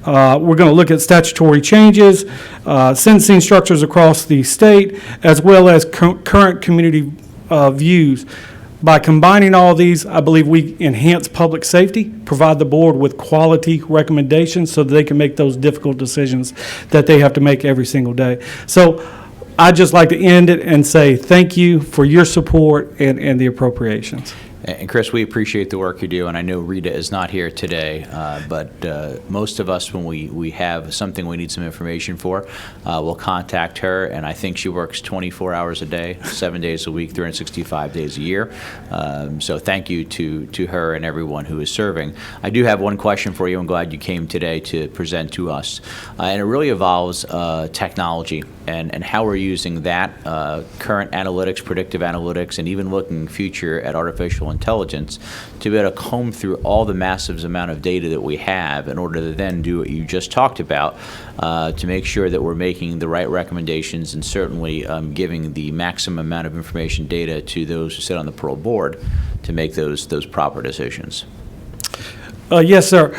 We're going to look at statutory changes, sentencing structures across the state, as well as current community views. By combining all these, I believe we enhance public safety, provide the board with quality recommendations so that they can make those difficult decisions that they have to make every single day. So I'd just like to end it and say thank you for your support and the appropriations.
And Chris, we appreciate the work you do, and I know Rita is not here today, but most of us, when we have something we need some information for, we'll contact her, and I think she works 24 hours a day, 7 days a week, 365 days a year. So thank you to her and everyone who is serving. I do have one question for you. I'm glad you came today to present to us, and it really involves technology and how we're using that, current analytics, predictive analytics, and even looking future at artificial intelligence to be able to comb through all the massive amount of data that we have in order to then do what you just talked about, to make sure that we're making the right recommendations and certainly giving the maximum amount of information data to those who sit on the parole board to make those proper decisions.
Yes, sir.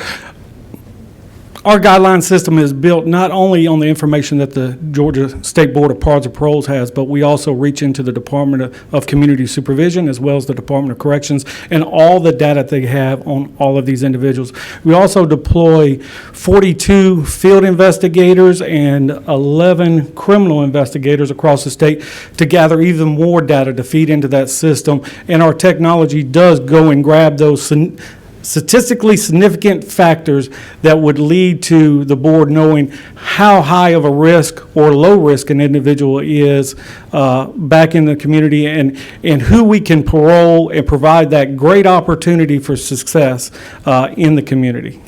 Our guideline system is built not only on the information that the Georgia State Board of Pardons and Paroles has, but we also reach into the Department of Community Supervision as well as the Department of Corrections and all the data they have on all of these individuals. We also deploy 42 field investigators and 11 criminal investigators across the state to gather even more data to feed into that system. And our technology does go and grab those statistically significant factors that would lead to the board knowing how high of a risk or low risk an individual is back in the community, and who we can parole and provide that great opportunity for success in the community.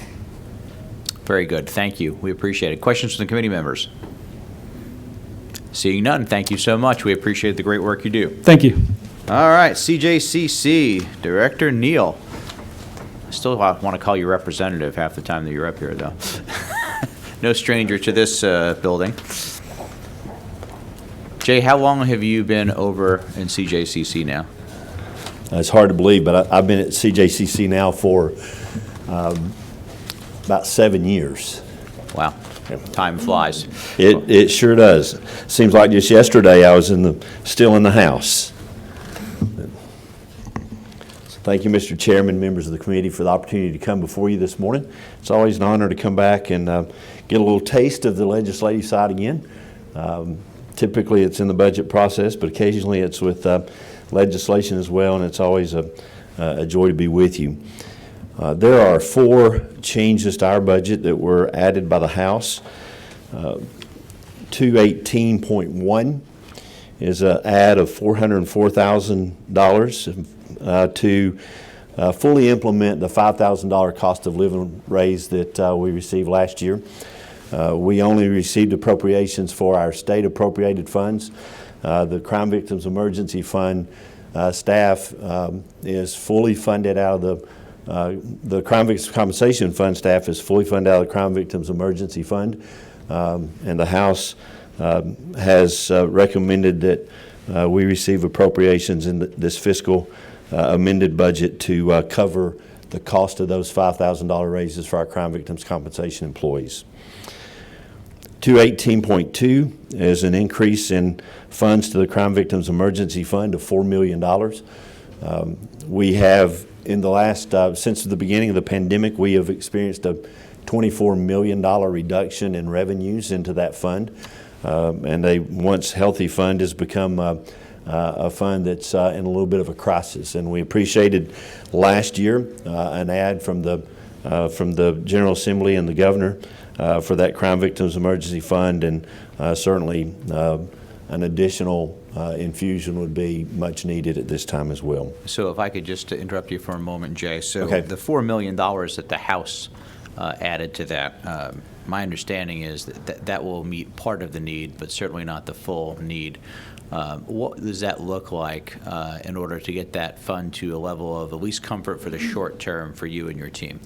Very good. Thank you. We appreciate it. Questions from the committee members? Seeing none, thank you so much. We appreciate the great work you do.
Thank you.
All right, CJCC, Director Neal. I still want to call you representative half the time that you're up here, though. No stranger to this building. Jay, how long have you been over in CJCC now?
It's hard to believe, but I've been at CJCC now for about 7 years.
Wow, time flies.
It sure does. Seems like just yesterday I was still in the House. So thank you, Mr. Chairman, members of the committee, for the opportunity to come before you this morning. It's always an honor to come back and get a little taste of the legislative side again. Typically it's in the budget process, but occasionally it's with legislation as well, and it's always a joy to be with you. There are 4 changes to our budget that were added by the House. 218.1 is an add of $404,000 to fully implement the $5,000 cost of living raise that we received last year. We only received appropriations for our state appropriated funds. The Crime Victims Emergency Fund staff is fully funded out of the Crime Victims Compensation Fund staff is fully funded out of the Crime Victims Emergency Fund, and the House has recommended that we receive appropriations in this fiscal amended budget to cover the cost of those $5,000 raises for our Crime Victims Compensation employees. 218.2 is an increase in funds to the Crime Victims Emergency Fund of $4 million. We have, in the last, since the beginning of the pandemic, we have experienced a $24 million reduction in revenues into that fund. And a once healthy fund has become a fund that's in a little bit of a crisis. And we appreciated last year an ad from the General Assembly and the Governor for that Crime Victims Emergency Fund, and certainly an additional infusion would be much needed at this time as well.
So if I could just interrupt you for a moment, Jay. So
Okay.
the $4 million that the House added to that, my understanding is that will meet part of the need, but certainly not the full need. What does that look like in order to get that fund to a level of at least comfort for the short term for you and your team?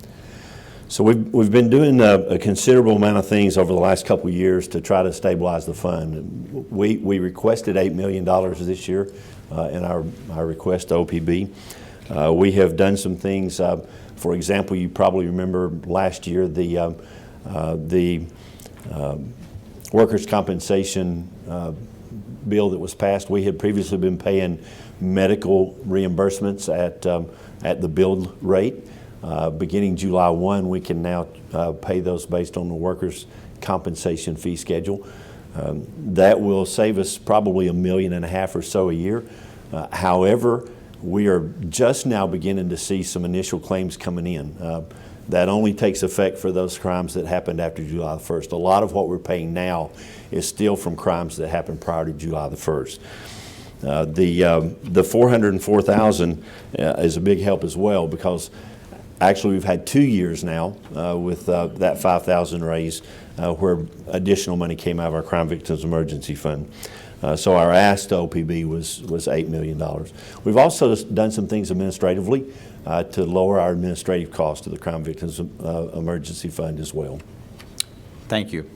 So we've been doing a considerable amount of things over the last couple of years to try to stabilize the fund. We requested $8 million this year in our request to OPB. We have done some things. For example, you probably remember last year the workers' compensation bill that was passed. We had previously been paying medical reimbursements at the billed rate. Beginning July 1, we can now pay those based on the workers' compensation fee schedule. That will save us probably $1.5 million or so a year. However, we are just now beginning to see some initial claims coming in. That only takes effect for those crimes that happened after July the 1st. A lot of what we're paying now is still from crimes that happened prior to July the 1st. The $404,000 is a big help as well, because actually we've had 2 years now with that $5,000 raise where additional money came out of our Crime Victims Emergency Fund. So our ask to OPB was $8 million. We've also done some things administratively to lower our administrative costs to the Crime Victims Emergency Fund as well.
Thank you.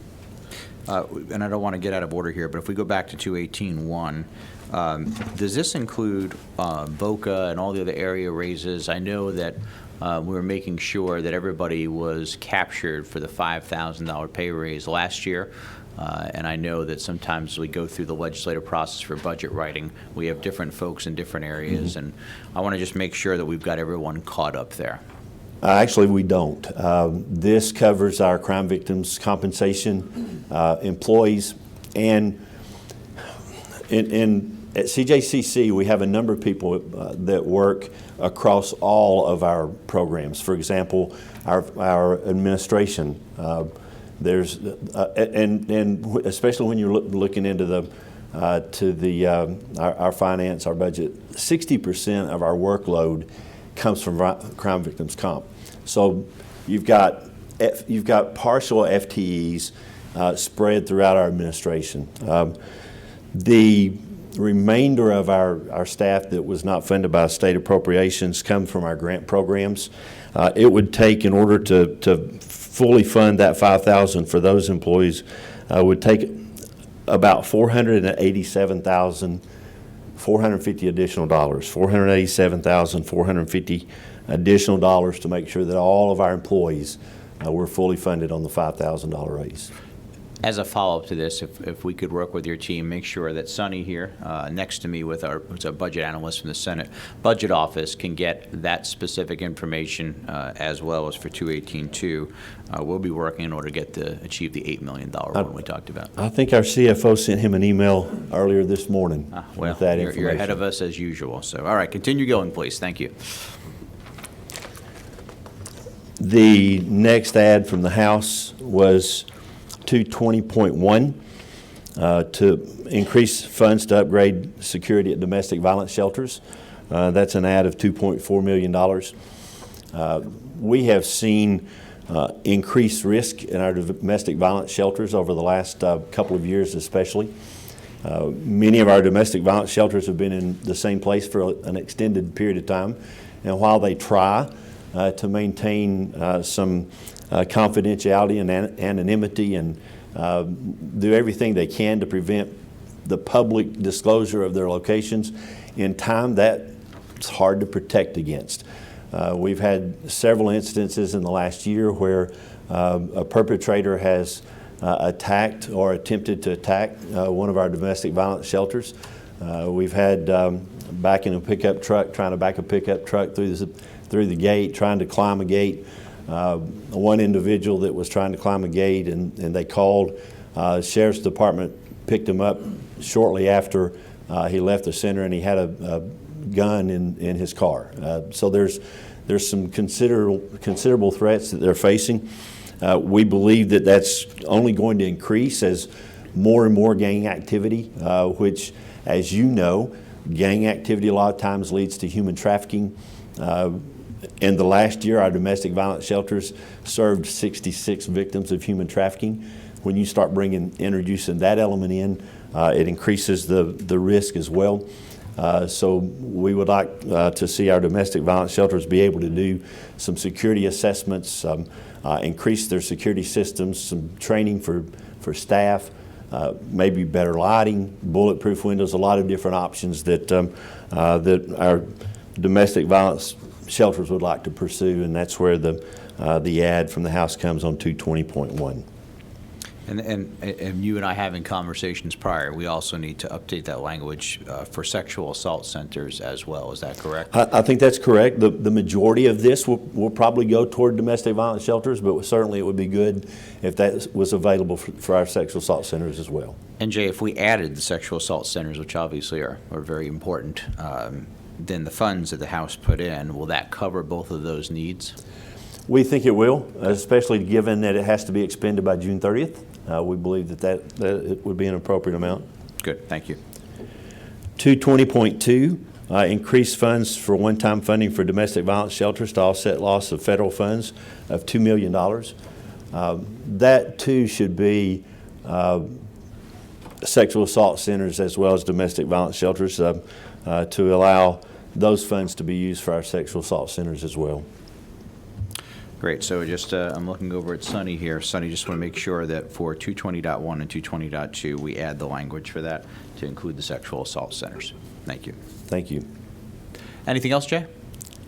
And I don't want to get out of order here, but if we go back to 218.1, does this include VOCA and all the other area raises? I know that we were making sure that everybody was captured for the $5,000 pay raise last year. And I know that sometimes we go through the legislative process for budget writing. We have different folks in different areas, and I want to just make sure that we've got everyone caught up there.
Actually, we don't. This covers our Crime Victims Compensation employees, and in At CJCC, we have a number of people that work across all of our programs. For example, our administration. There's and especially when you're looking into our finance, our budget. 60% of our workload comes from crime victims comp. So you've got partial FTEs spread throughout our administration. The remainder of our staff that was not funded by state appropriations come from our grant programs. It would take, in order to fully fund that $5,000 for those employees, would take about $487,450 additional dollars, $487,450 additional dollars to make sure that all of our employees were fully funded on the $5,000 raise.
As a follow-up to this, if we could work with your team, make sure that Sonny here, next to me who's our budget analyst from the Senate Budget Office, can get that specific information as well as for 218-2. We'll be working in order to achieve the $8 million one we talked about.
I think our CFO sent him an email earlier this morning
Well,
with that information.
you're ahead of us as usual. So, all right, continue going, please. Thank you.
The next ad from the House was 220.1 to increase funds to upgrade security at domestic violence shelters. That's an ad of $2.4 million. We have seen increased risk in our domestic violence shelters over the last couple of years especially. Many of our domestic violence shelters have been in the same place for an extended period of time, and while they try to maintain some confidentiality and anonymity and do everything they can to prevent the public disclosure of their locations, in time that's hard to protect against. We've had several instances in the last year where a perpetrator has attacked or attempted to attack one of our domestic violence shelters. We've had backing a pickup truck, trying to back a pickup truck through the gate, trying to climb a gate. One individual that was trying to climb a gate, and they called. Sheriff's Department picked him up shortly after he left the center, and he had a gun in his car. So there's some considerable threats that they're facing. We believe that that's only going to increase as more and more gang activity, which, as you know, gang activity a lot of times leads to human trafficking. In the last year, our domestic violence shelters served 66 victims of human trafficking. When you start introducing that element in, it increases the risk as well. So we would like to see our domestic violence shelters be able to do some security assessments, increase their security systems, some training for staff, maybe better lighting, bulletproof windows, a lot of different options that our domestic violence shelters would like to pursue, and that's where the ad from the House comes on 220.1.
And you and I having conversations prior, we also need to update that language for sexual assault centers as well. Is that correct?
I think that's correct. The majority of this will probably go toward domestic violence shelters, but certainly it would be good if that was available for our sexual assault centers as well.
And Jay, if we added the sexual assault centers, which obviously are very important, then the funds that the House put in, will that cover both of those needs?
We think it will, especially given that it has to be expended by June 30th. We believe that it would be an appropriate amount.
Good, thank you.
220.2, increased funds for one-time funding for domestic violence shelters to offset loss of federal funds of $2 million. That too should be sexual assault centers as well as domestic violence shelters to allow those funds to be used for our sexual assault centers as well.
Great. So just I'm looking over at Sonny here. Sonny, just want to make sure that for 220.1 and 220.2, we add the language for that to include the sexual assault centers. Thank you.
Thank you.
Anything else, Jay?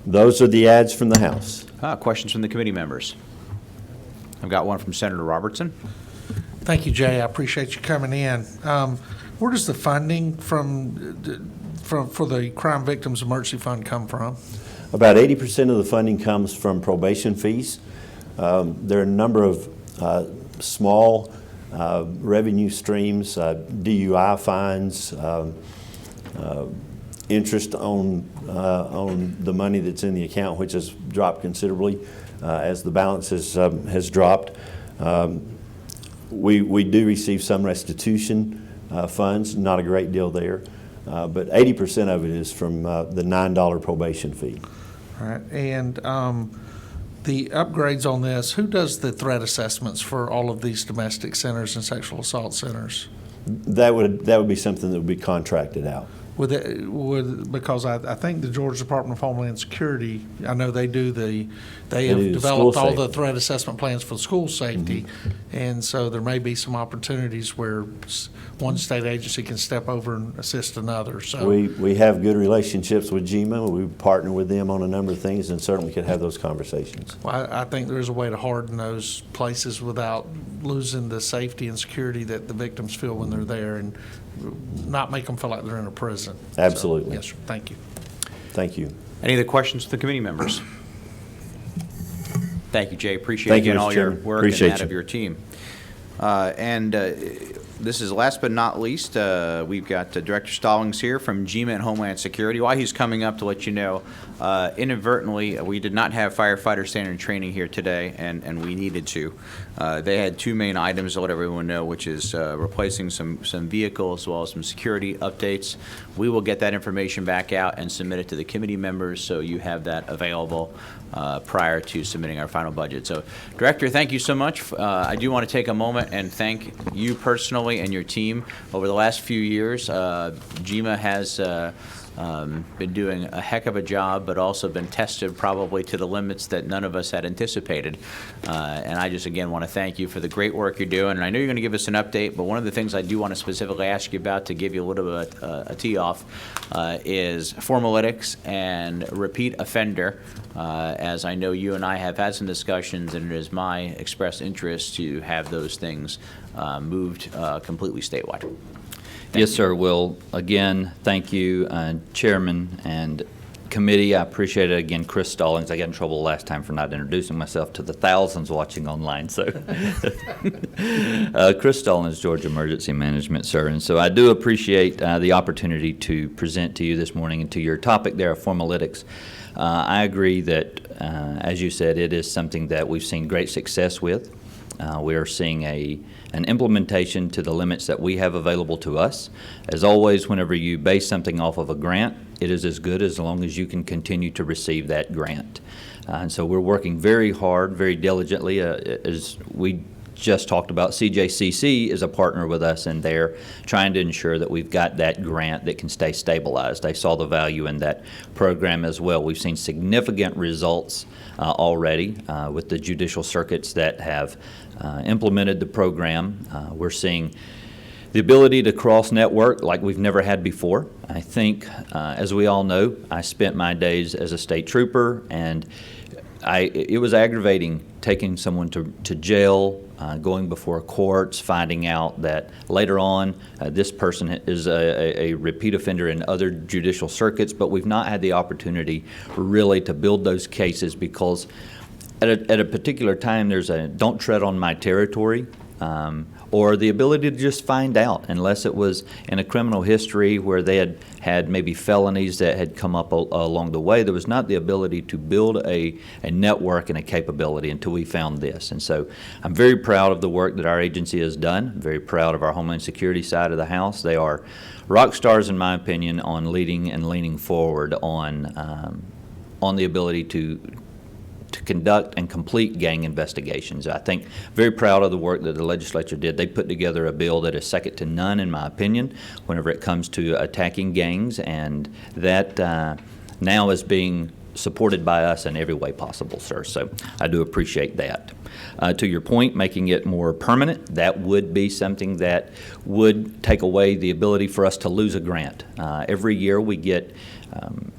Those are the ads from the House.
Questions from the committee members? I've got one from Senator Robertson.
Thank you, Jay. I appreciate you coming in. Where does the funding for the Crime Victims Emergency Fund come from?
About 80% of the funding comes from probation fees. There are a number of small revenue streams, DUI fines, interest on the money that's in the account, which has dropped considerably as the balance has dropped. We do receive some restitution funds, not a great deal there, but 80% of it is from the $9 probation fee.
All right, and the upgrades on this, who does the threat assessments for all of these domestic centers and sexual assault centers?
That would be something that would be contracted out.
Because I think the Georgia Department of Homeland Security, I know they have
do
developed
school
all the
safety.
threat assessment plans for school safety. And so there may be some opportunities where one state agency can step over and assist another, so.
We have good relationships with GMA. We partner with them on a number of things and certainly could have those conversations.
Well, I think there's a way to harden those places without losing the safety and security that the victims feel when they're there, and not make them feel like they're in a prison.
Absolutely.
So, yes, sir. Thank you.
Thank you.
Any other questions to the committee members? Thank you, Jay. Appreciate
Thank you,
again
Mr.
all your
Chairman.
work
Appreciate
and that
you.
of your team. This is last but not least, we've got Director Stallings here from GMA and Homeland Security. While he's coming up, to let you know, inadvertently, we did not have firefighter standard training here today, and we needed to. They had two main items to let everyone know, which is replacing some vehicles as well as some security updates. We will get that information back out and submit it to the committee members, so you have that available prior to submitting our final budget. So, Director, thank you so much. I do want to take a moment and thank you personally and your team. Over the last few years, GMA has been doing a heck of a job, but also been tested probably to the limits that none of us had anticipated. And I just, again, want to thank you for the great work you're doing. And I know you're going to give us an update, but one of the things I do want to specifically ask you about, to give you a little bit of a tee-off, is formalytics and repeat offender, as I know you and I have had some discussions, and it is my expressed interest to have those things moved completely statewide.
Yes, sir. Well, again, thank you, Chairman and Committee. I appreciate it. Again, Chris Stallings. I got in trouble last time for not introducing myself to the thousands watching online. So, Chris Stallings, Georgia Emergency Management, sir. And so I do appreciate the opportunity to present to you this morning and to your topic there of formalytics. I agree that, as you said, it is something that we've seen great success with. We are seeing an implementation to the limits that we have available to us. As always, whenever you base something off of a grant, it is as good as long as you can continue to receive that grant. And so we're working very hard, very diligently. As we just talked about, CJCC is a partner with us, and they're trying to ensure that we've got that grant that can stay stabilized. They saw the value in that program as well. We've seen significant results already with the judicial circuits that have implemented the program. We're seeing the ability to cross-network like we've never had before. I think, as we all know, I spent my days as a state trooper, and it was aggravating taking someone to jail, going before courts, finding out that later on this person is a repeat offender in other judicial circuits, but we've not had the opportunity really to build those cases because at a particular time there's a don't tread on my territory, or the ability to just find out, unless it was in a criminal history where they had maybe felonies that had come up along the way. There was not the ability to build a network and a capability until we found this. And so I'm very proud of the work that our agency has done. I'm very proud of our Homeland Security side of the house. They are rock stars, in my opinion, on leading and leaning forward on the ability to conduct and complete gang investigations. I think very proud of the work that the legislature did. They put together a bill that is second to none, in my opinion, whenever it comes to attacking gangs, and that now is being supported by us in every way possible, sir. So I do appreciate that. To your point, making it more permanent, that would be something that would take away the ability for us to lose a grant. Every year we get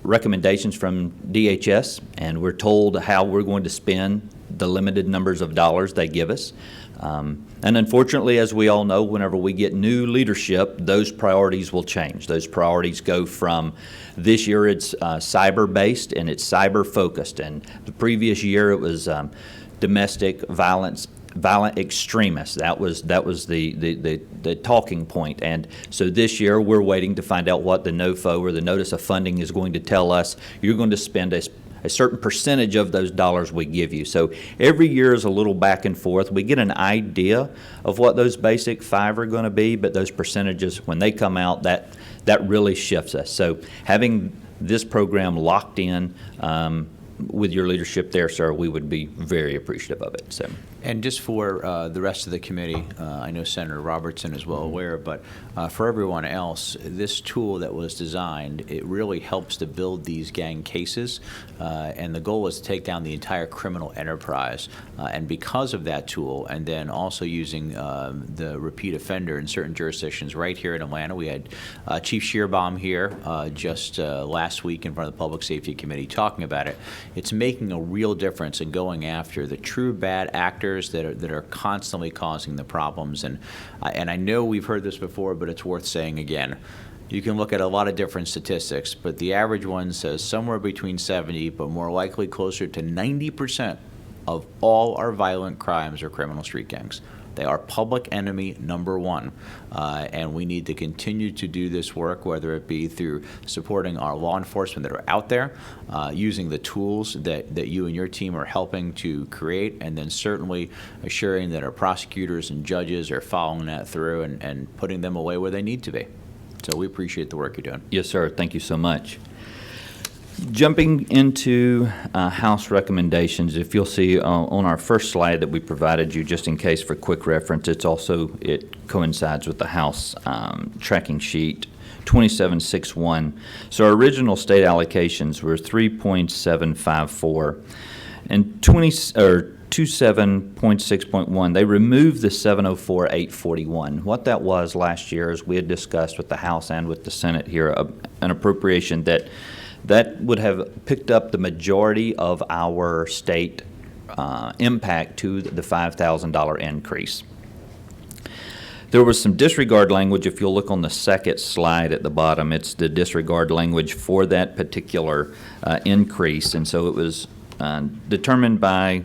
recommendations from DHS, and we're told how we're going to spend the limited numbers of dollars they give us. And unfortunately, as we all know, whenever we get new leadership, those priorities will change. Those priorities go from this year it's cyber-based and it's cyber-focused, and the previous year it was domestic violence violent extremists. That was the talking point. And so this year we're waiting to find out what the NOFO or the notice of funding is going to tell us. You're going to spend a certain percentage of those dollars we give you. So every year is a little back and forth. We get an idea of what those basic 5 are going to be, but those percentages, when they come out, that really shifts us. So having this program locked in with your leadership there, sir, we would be very appreciative of it. So.
And just for the rest of the committee, I know Senator Robertson is well aware, but for everyone else, this tool that was designed, it really helps to build these gang cases, and the goal is to take down the entire criminal enterprise. And because of that tool, and then also using the repeat offender in certain jurisdictions, right here in Atlanta, we had Chief Shearbaum here just last week in front of the Public Safety Committee talking about it. It's making a real difference in going after the true bad actors that are constantly causing the problems. And I know we've heard this before, but it's worth saying again. You can look at a lot of different statistics, but the average one says somewhere between 70, but more likely closer to 90% of all our violent crimes are criminal street gangs. They are public enemy number one, and we need to continue to do this work, whether it be through supporting our law enforcement that are out there, using the tools that you and your team are helping to create, and then certainly assuring that our prosecutors and judges are following that through and putting them away where they need to be. So we appreciate the work you're doing.
Yes, sir. Thank you so much. Jumping into House recommendations, if you'll see on our first slide that we provided you, just in case for quick reference, it coincides with the House tracking sheet 2761. So our original state allocations were 3.754 and 27.6.1. They removed the 704,841. What that was last year, as we had discussed with the House and with the Senate here, an appropriation that would have picked up the majority of our state impact to the $5,000 increase. There was some disregard language. If you'll look on the second slide at the bottom, it's the disregard language for that particular increase. And so it was determined by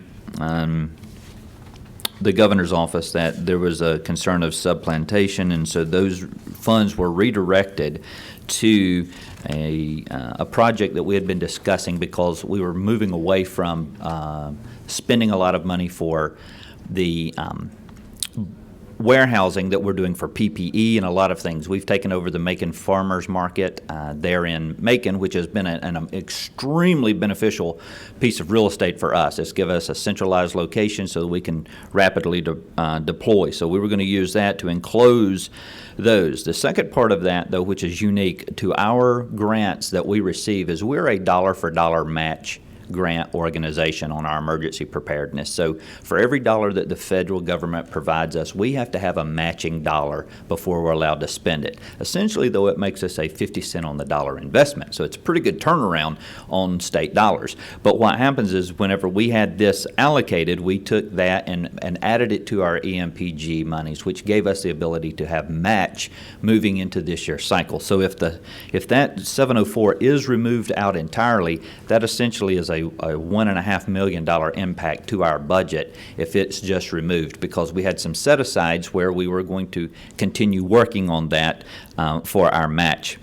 the governor's office that there was a concern of subplantation, and so those funds were redirected to a project that we had been discussing because we were moving away from spending a lot of money for the warehousing that we're doing for PPE and a lot of things. We've taken over the Macon Farmers Market there in Macon, which has been an extremely beneficial piece of real estate for us. It's given us a centralized location so that we can rapidly deploy. So we were going to use that to enclose those. The second part of that, though, which is unique to our grants that we receive, is we're a dollar-for-dollar match grant organization on our emergency preparedness. So for every dollar that the federal government provides us, we have to have a matching dollar before we're allowed to spend it. Essentially, though, it makes us a 50 cent on the dollar investment. So it's a pretty good turnaround on state dollars. But what happens is whenever we had this allocated, we took that and added it to our EMPG monies, which gave us the ability to have match moving into this year's cycle. So if that 704 is removed out entirely, that essentially is a $1.5 million impact to our budget if it's just removed, because we had some set-asides where we were going to continue working on that for our match.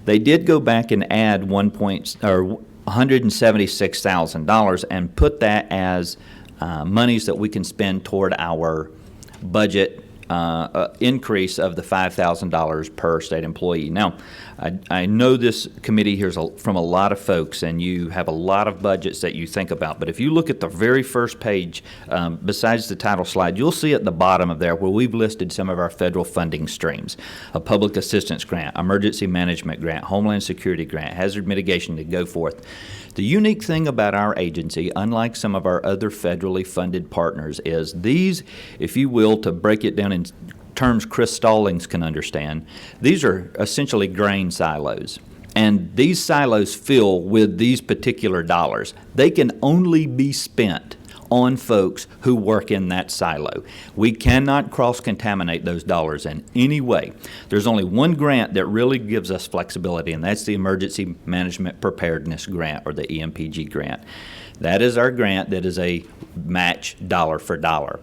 They did go back and add $176,000 and put that as monies that we can spend toward our budget increase of the $5,000 per state employee. Now, I know this committee hears from a lot of folks, and you have a lot of budgets that you think about. But if you look at the very first page, besides the title slide, you'll see at the bottom of there where we've listed some of our federal funding streams: a public assistance grant, emergency management grant, homeland security grant, hazard mitigation, to go forth. The unique thing about our agency, unlike some of our other federally funded partners, is these, if you will, to break it down in terms Chris Stallings can understand, these are essentially grain silos. And these silos fill with these particular dollars. They can only be spent on folks who work in that silo. We cannot cross-contaminate those dollars in any way. There's only one grant that really gives us flexibility, and that's the Emergency Management Preparedness Grant, or the EMPG grant. That is our grant that is a match dollar for dollar.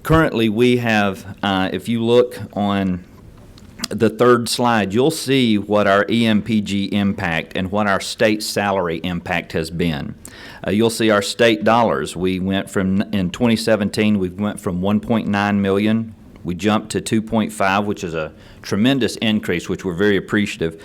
currently we have, if you look on the third slide, you'll see what our EMPG impact and what our state salary impact has been. You'll see our state dollars. We went from, in 2017, we went from 1.9 million. We jumped to 2.5, which is a tremendous increase, which we're very appreciative.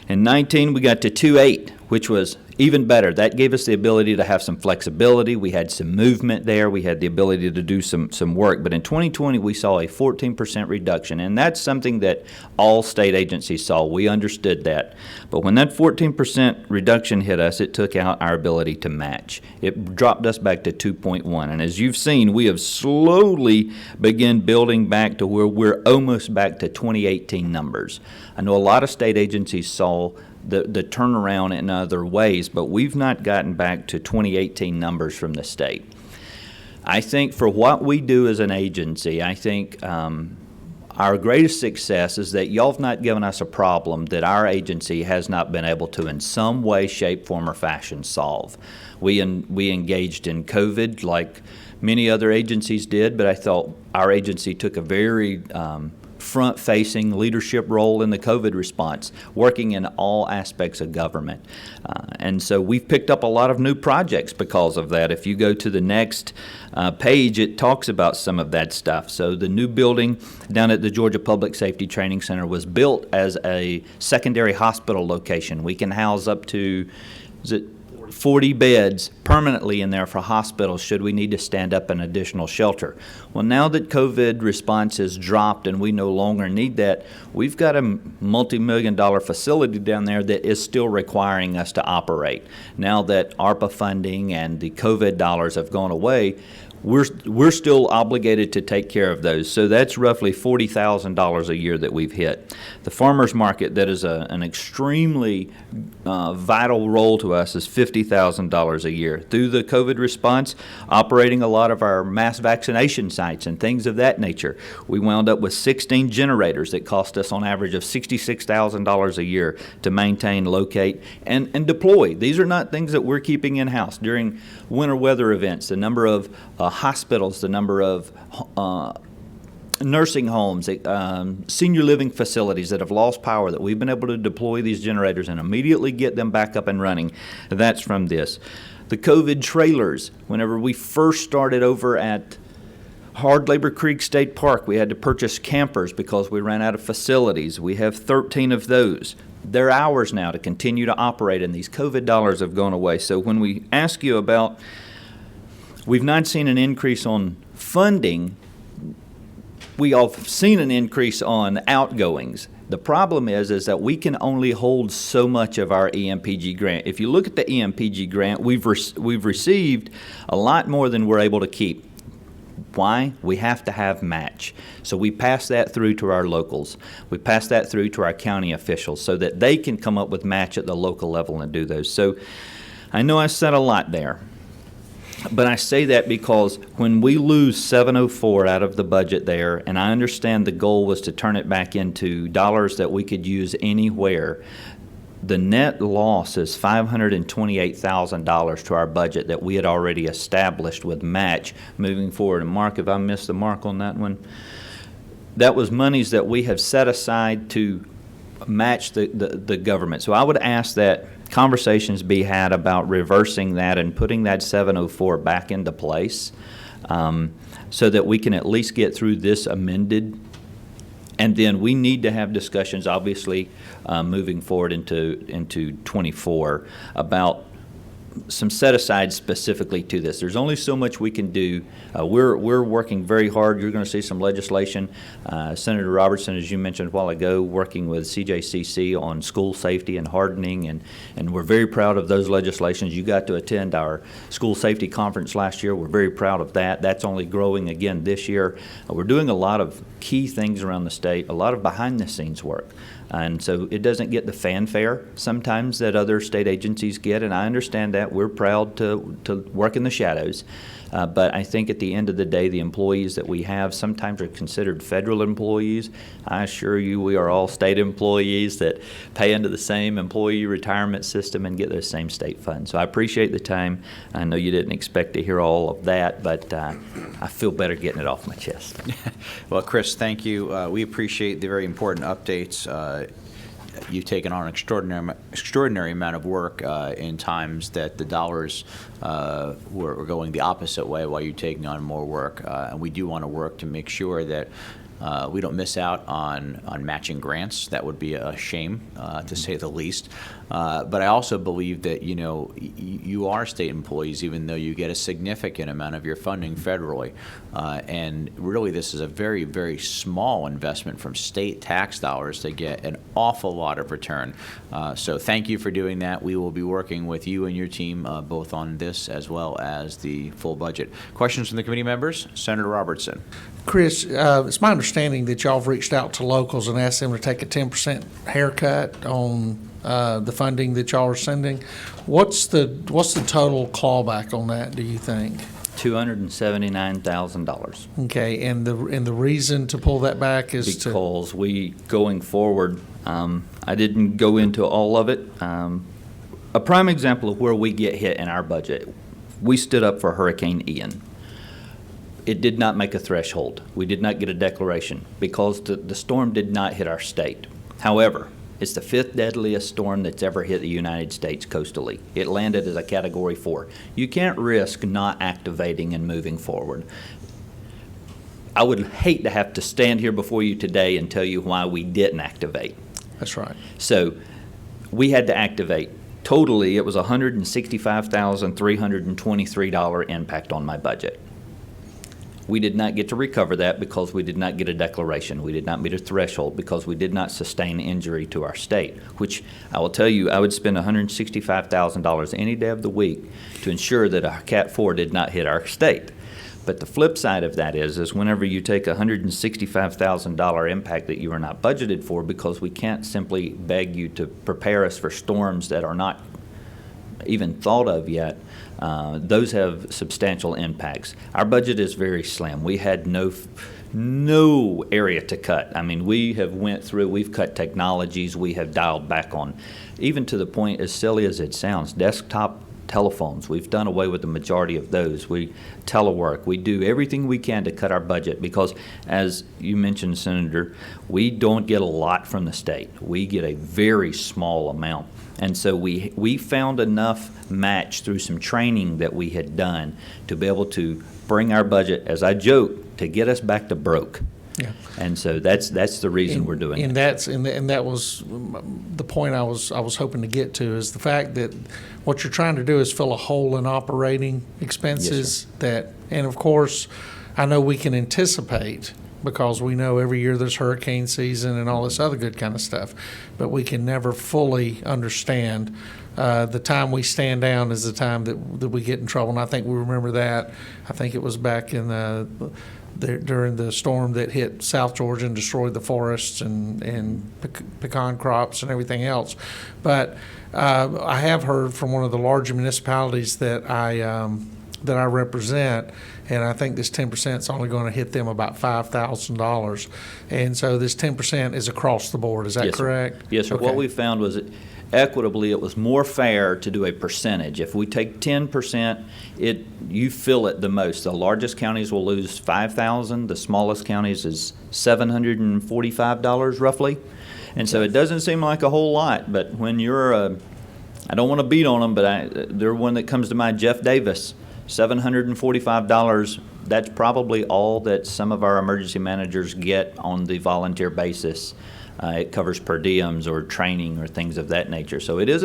In 19, we got to 2.8, which was even better. That gave us the ability to have some flexibility. We had some movement there. We had the ability to do some work. But in 2020, we saw a 14% reduction, and that's something that all state agencies saw. We understood that. But when that 14% reduction hit us, it took out our ability to match. It dropped us back to 2.1. And as you've seen, we have slowly begun building back to where we're almost back to 2018 numbers. I know a lot of state agencies saw the turnaround in other ways, but we've not gotten back to 2018 numbers from the state. I think for what we do as an agency, I think our greatest success is that y'all have not given us a problem that our agency has not been able to in some way, shape, form, or fashion solve. We engaged in COVID like many other agencies did, but I thought our agency took a very front-facing leadership role in the COVID response, working in all aspects of government. And so we've picked up a lot of new projects because of that. If you go to the next page, it talks about some of that stuff. So the new building down at the Georgia Public Safety Training Center was built as a secondary hospital location. We can house up to, 40 beds permanently in there for hospitals should we need to stand up an additional shelter. Well, now that COVID response has dropped and we no longer need that, we've got a multi-million-dollar facility down there that is still requiring us to operate. Now that ARPA funding and the COVID dollars have gone away, we're still obligated to take care of those. So that's roughly $40,000 a year that we've hit. The farmers market, that is an extremely vital role to us, is $50,000 a year. Through the COVID response, operating a lot of our mass vaccination sites and things of that nature, we wound up with 16 generators that cost us on average of $66,000 a year to maintain, locate, and deploy. These are not things that we're keeping in-house. During winter weather events, the number of hospitals, the number of nursing homes, senior living facilities that have lost power, that we've been able to deploy these generators and immediately get them back up and running. That's from this. The COVID trailers, whenever we first started over at Hard Labor Creek State Park, we had to purchase campers because we ran out of facilities. We have 13 of those. They're ours now to continue to operate, and these COVID dollars have gone away. So when we ask you about, we've not seen an increase on funding, we have seen an increase on outgoings. The problem is that we can only hold so much of our EMPG grant. If you look at the EMPG grant, we've received a lot more than we're able to keep. Why? We have to have match. So we pass that through to our locals. We pass that through to our county officials so that they can come up with match at the local level and do those. So I know I said a lot there, but I say that because when we lose 704 out of the budget there, and I understand the goal was to turn it back into dollars that we could use anywhere, the net loss is $528,000 to our budget that we had already established with match moving forward. And Mark, if I missed the mark on that one, that was monies that we have set aside to match the government. So I would ask that conversations be had about reversing that and putting that 704 back into place so that we can at least get through this amended. And then we need to have discussions, obviously, moving forward into 24 about some set-aside specifically to this. There's only so much we can do. We're working very hard. You're going to see some legislation. Senator Robertson, as you mentioned a while ago, working with CJCC on school safety and hardening, and we're very proud of those legislations. You got to attend our school safety conference last year. We're very proud of that. That's only growing again this year. We're doing a lot of key things around the state, a lot of behind-the-scenes work. And so it doesn't get the fanfare sometimes that other state agencies get, and I understand that. that. We're proud to work in the shadows. But I think at the end of the day, the employees that we have sometimes are considered federal employees. I assure you, we are all state employees that pay into the same employee retirement system and get those same state funds. So I appreciate the time. I know you didn't expect to hear all of that, but I feel better getting it off my chest.
Well, Chris, thank you. We appreciate the very important updates. You've taken on an extraordinary amount of work in times that the dollars were going the opposite way while you're taking on more work. And we do want to work to make sure that we don't miss out on matching grants. That would be a shame, to say the least. But I also believe that, you are state employees, even though you get a significant amount of your funding federally. And really, this is a very, very small investment from state tax dollars to get an awful lot of return. So thank you for doing that. We will be working with you and your team both on this as well as the full budget. Questions from the committee members? Senator Robertson.
Chris, it's my understanding that y'all have reached out to locals and asked them to take a 10% haircut on the funding that y'all are sending. What's the total clawback on that, do you think?
$279,000.
Okay, and the reason to pull that back is
because we, going forward, I didn't go into all of it. A prime example of where we get hit in our budget, we stood up for Hurricane Ian. It did not make a threshold. We did not get a declaration because the storm did not hit our state. However, it's the 5th deadliest storm that's ever hit the United States coastally. It landed as a Category 4. You can't risk not activating and moving forward. I would hate to have to stand here before you today and tell you why we didn't activate.
That's right.
So we had to activate. Totally, it was $165,323 impact on my budget. We did not get to recover that because we did not get a declaration. We did not meet a threshold because we did not sustain injury to our state, which I will tell you, I would spend $165,000 any day of the week to ensure that a Cat 4 did not hit our state. But the flip side of that is whenever you take a $165,000 impact that you are not budgeted for, because we can't simply beg you to prepare us for storms that are not even thought of yet, those have substantial impacts. Our budget is very slim. We had no area to cut. I mean, we have went through, we've cut technologies, we have dialed back on, even to the point, as silly as it sounds, desktop telephones. We've done away with the majority of those. We telework. We do everything we can to cut our budget because, as you mentioned, Senator, we don't get a lot from the state. We get a very small amount. And so we found enough match through some training that we had done to be able to bring our budget, as I joke, to get us back to broke.
Yeah.
And so that's the reason we're doing it.
And that was the point I was hoping to get to, is the fact that what you're trying to do is fill a hole in operating expenses.
Yes,
and of course, I know we can anticipate because we know every year there's hurricane season and all this other good kind of stuff, but we can never fully understand. The time we stand down is the time that we get in trouble, and I think we remember that. I think it was back in during the storm that hit South Georgia and destroyed the forests and pecan crops and everything else. But I have heard from one of the larger municipalities that I represent, and I think this 10% is only going to hit them about $5,000. And so this 10% is across the board. Is that correct?
Yes, sir.
Okay.
What we found was that equitably, it was more fair to do a percentage. If we take 10%, you feel it the most. The largest counties will lose $5,000. The smallest counties is $745 roughly. And so it doesn't seem like a whole lot, but when you're I don't want to beat on them, but they're one that comes to mind, Jeff Davis, $745. That's probably all that some of our emergency managers get on the volunteer basis. It covers per diems or training or things of that nature. So it is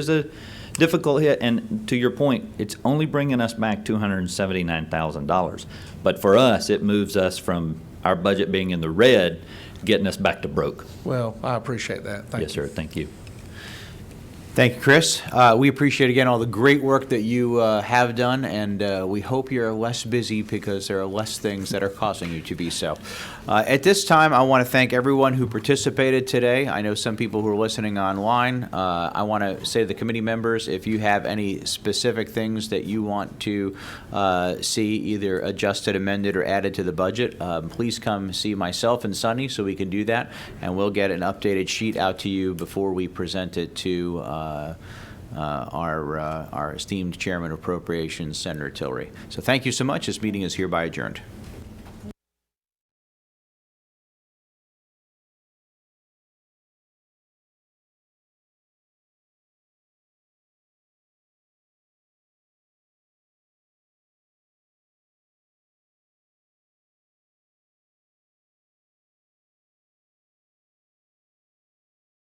a difficult hit. And to your point, it's only bringing us back $279,000. But for us, it moves us from our budget being in the red, getting us back to broke.
Well, I appreciate that. Thank you.
Yes, sir. Thank you.
Thank you, Chris. We appreciate, again, all the great work that you have done, and we hope you're less busy because there are less things that are causing you to be so. At this time, I want to thank everyone who participated today. I know some people who are listening online. I want to say to the committee members, if you have any specific things that you want to see either adjusted, amended, or added to the budget, please come see myself and Sunny so we can do that, and we'll get an updated sheet out to you before we present it to our esteemed Chairman of Appropriations, Senator Tillery. So thank you so much. This meeting is hereby adjourned.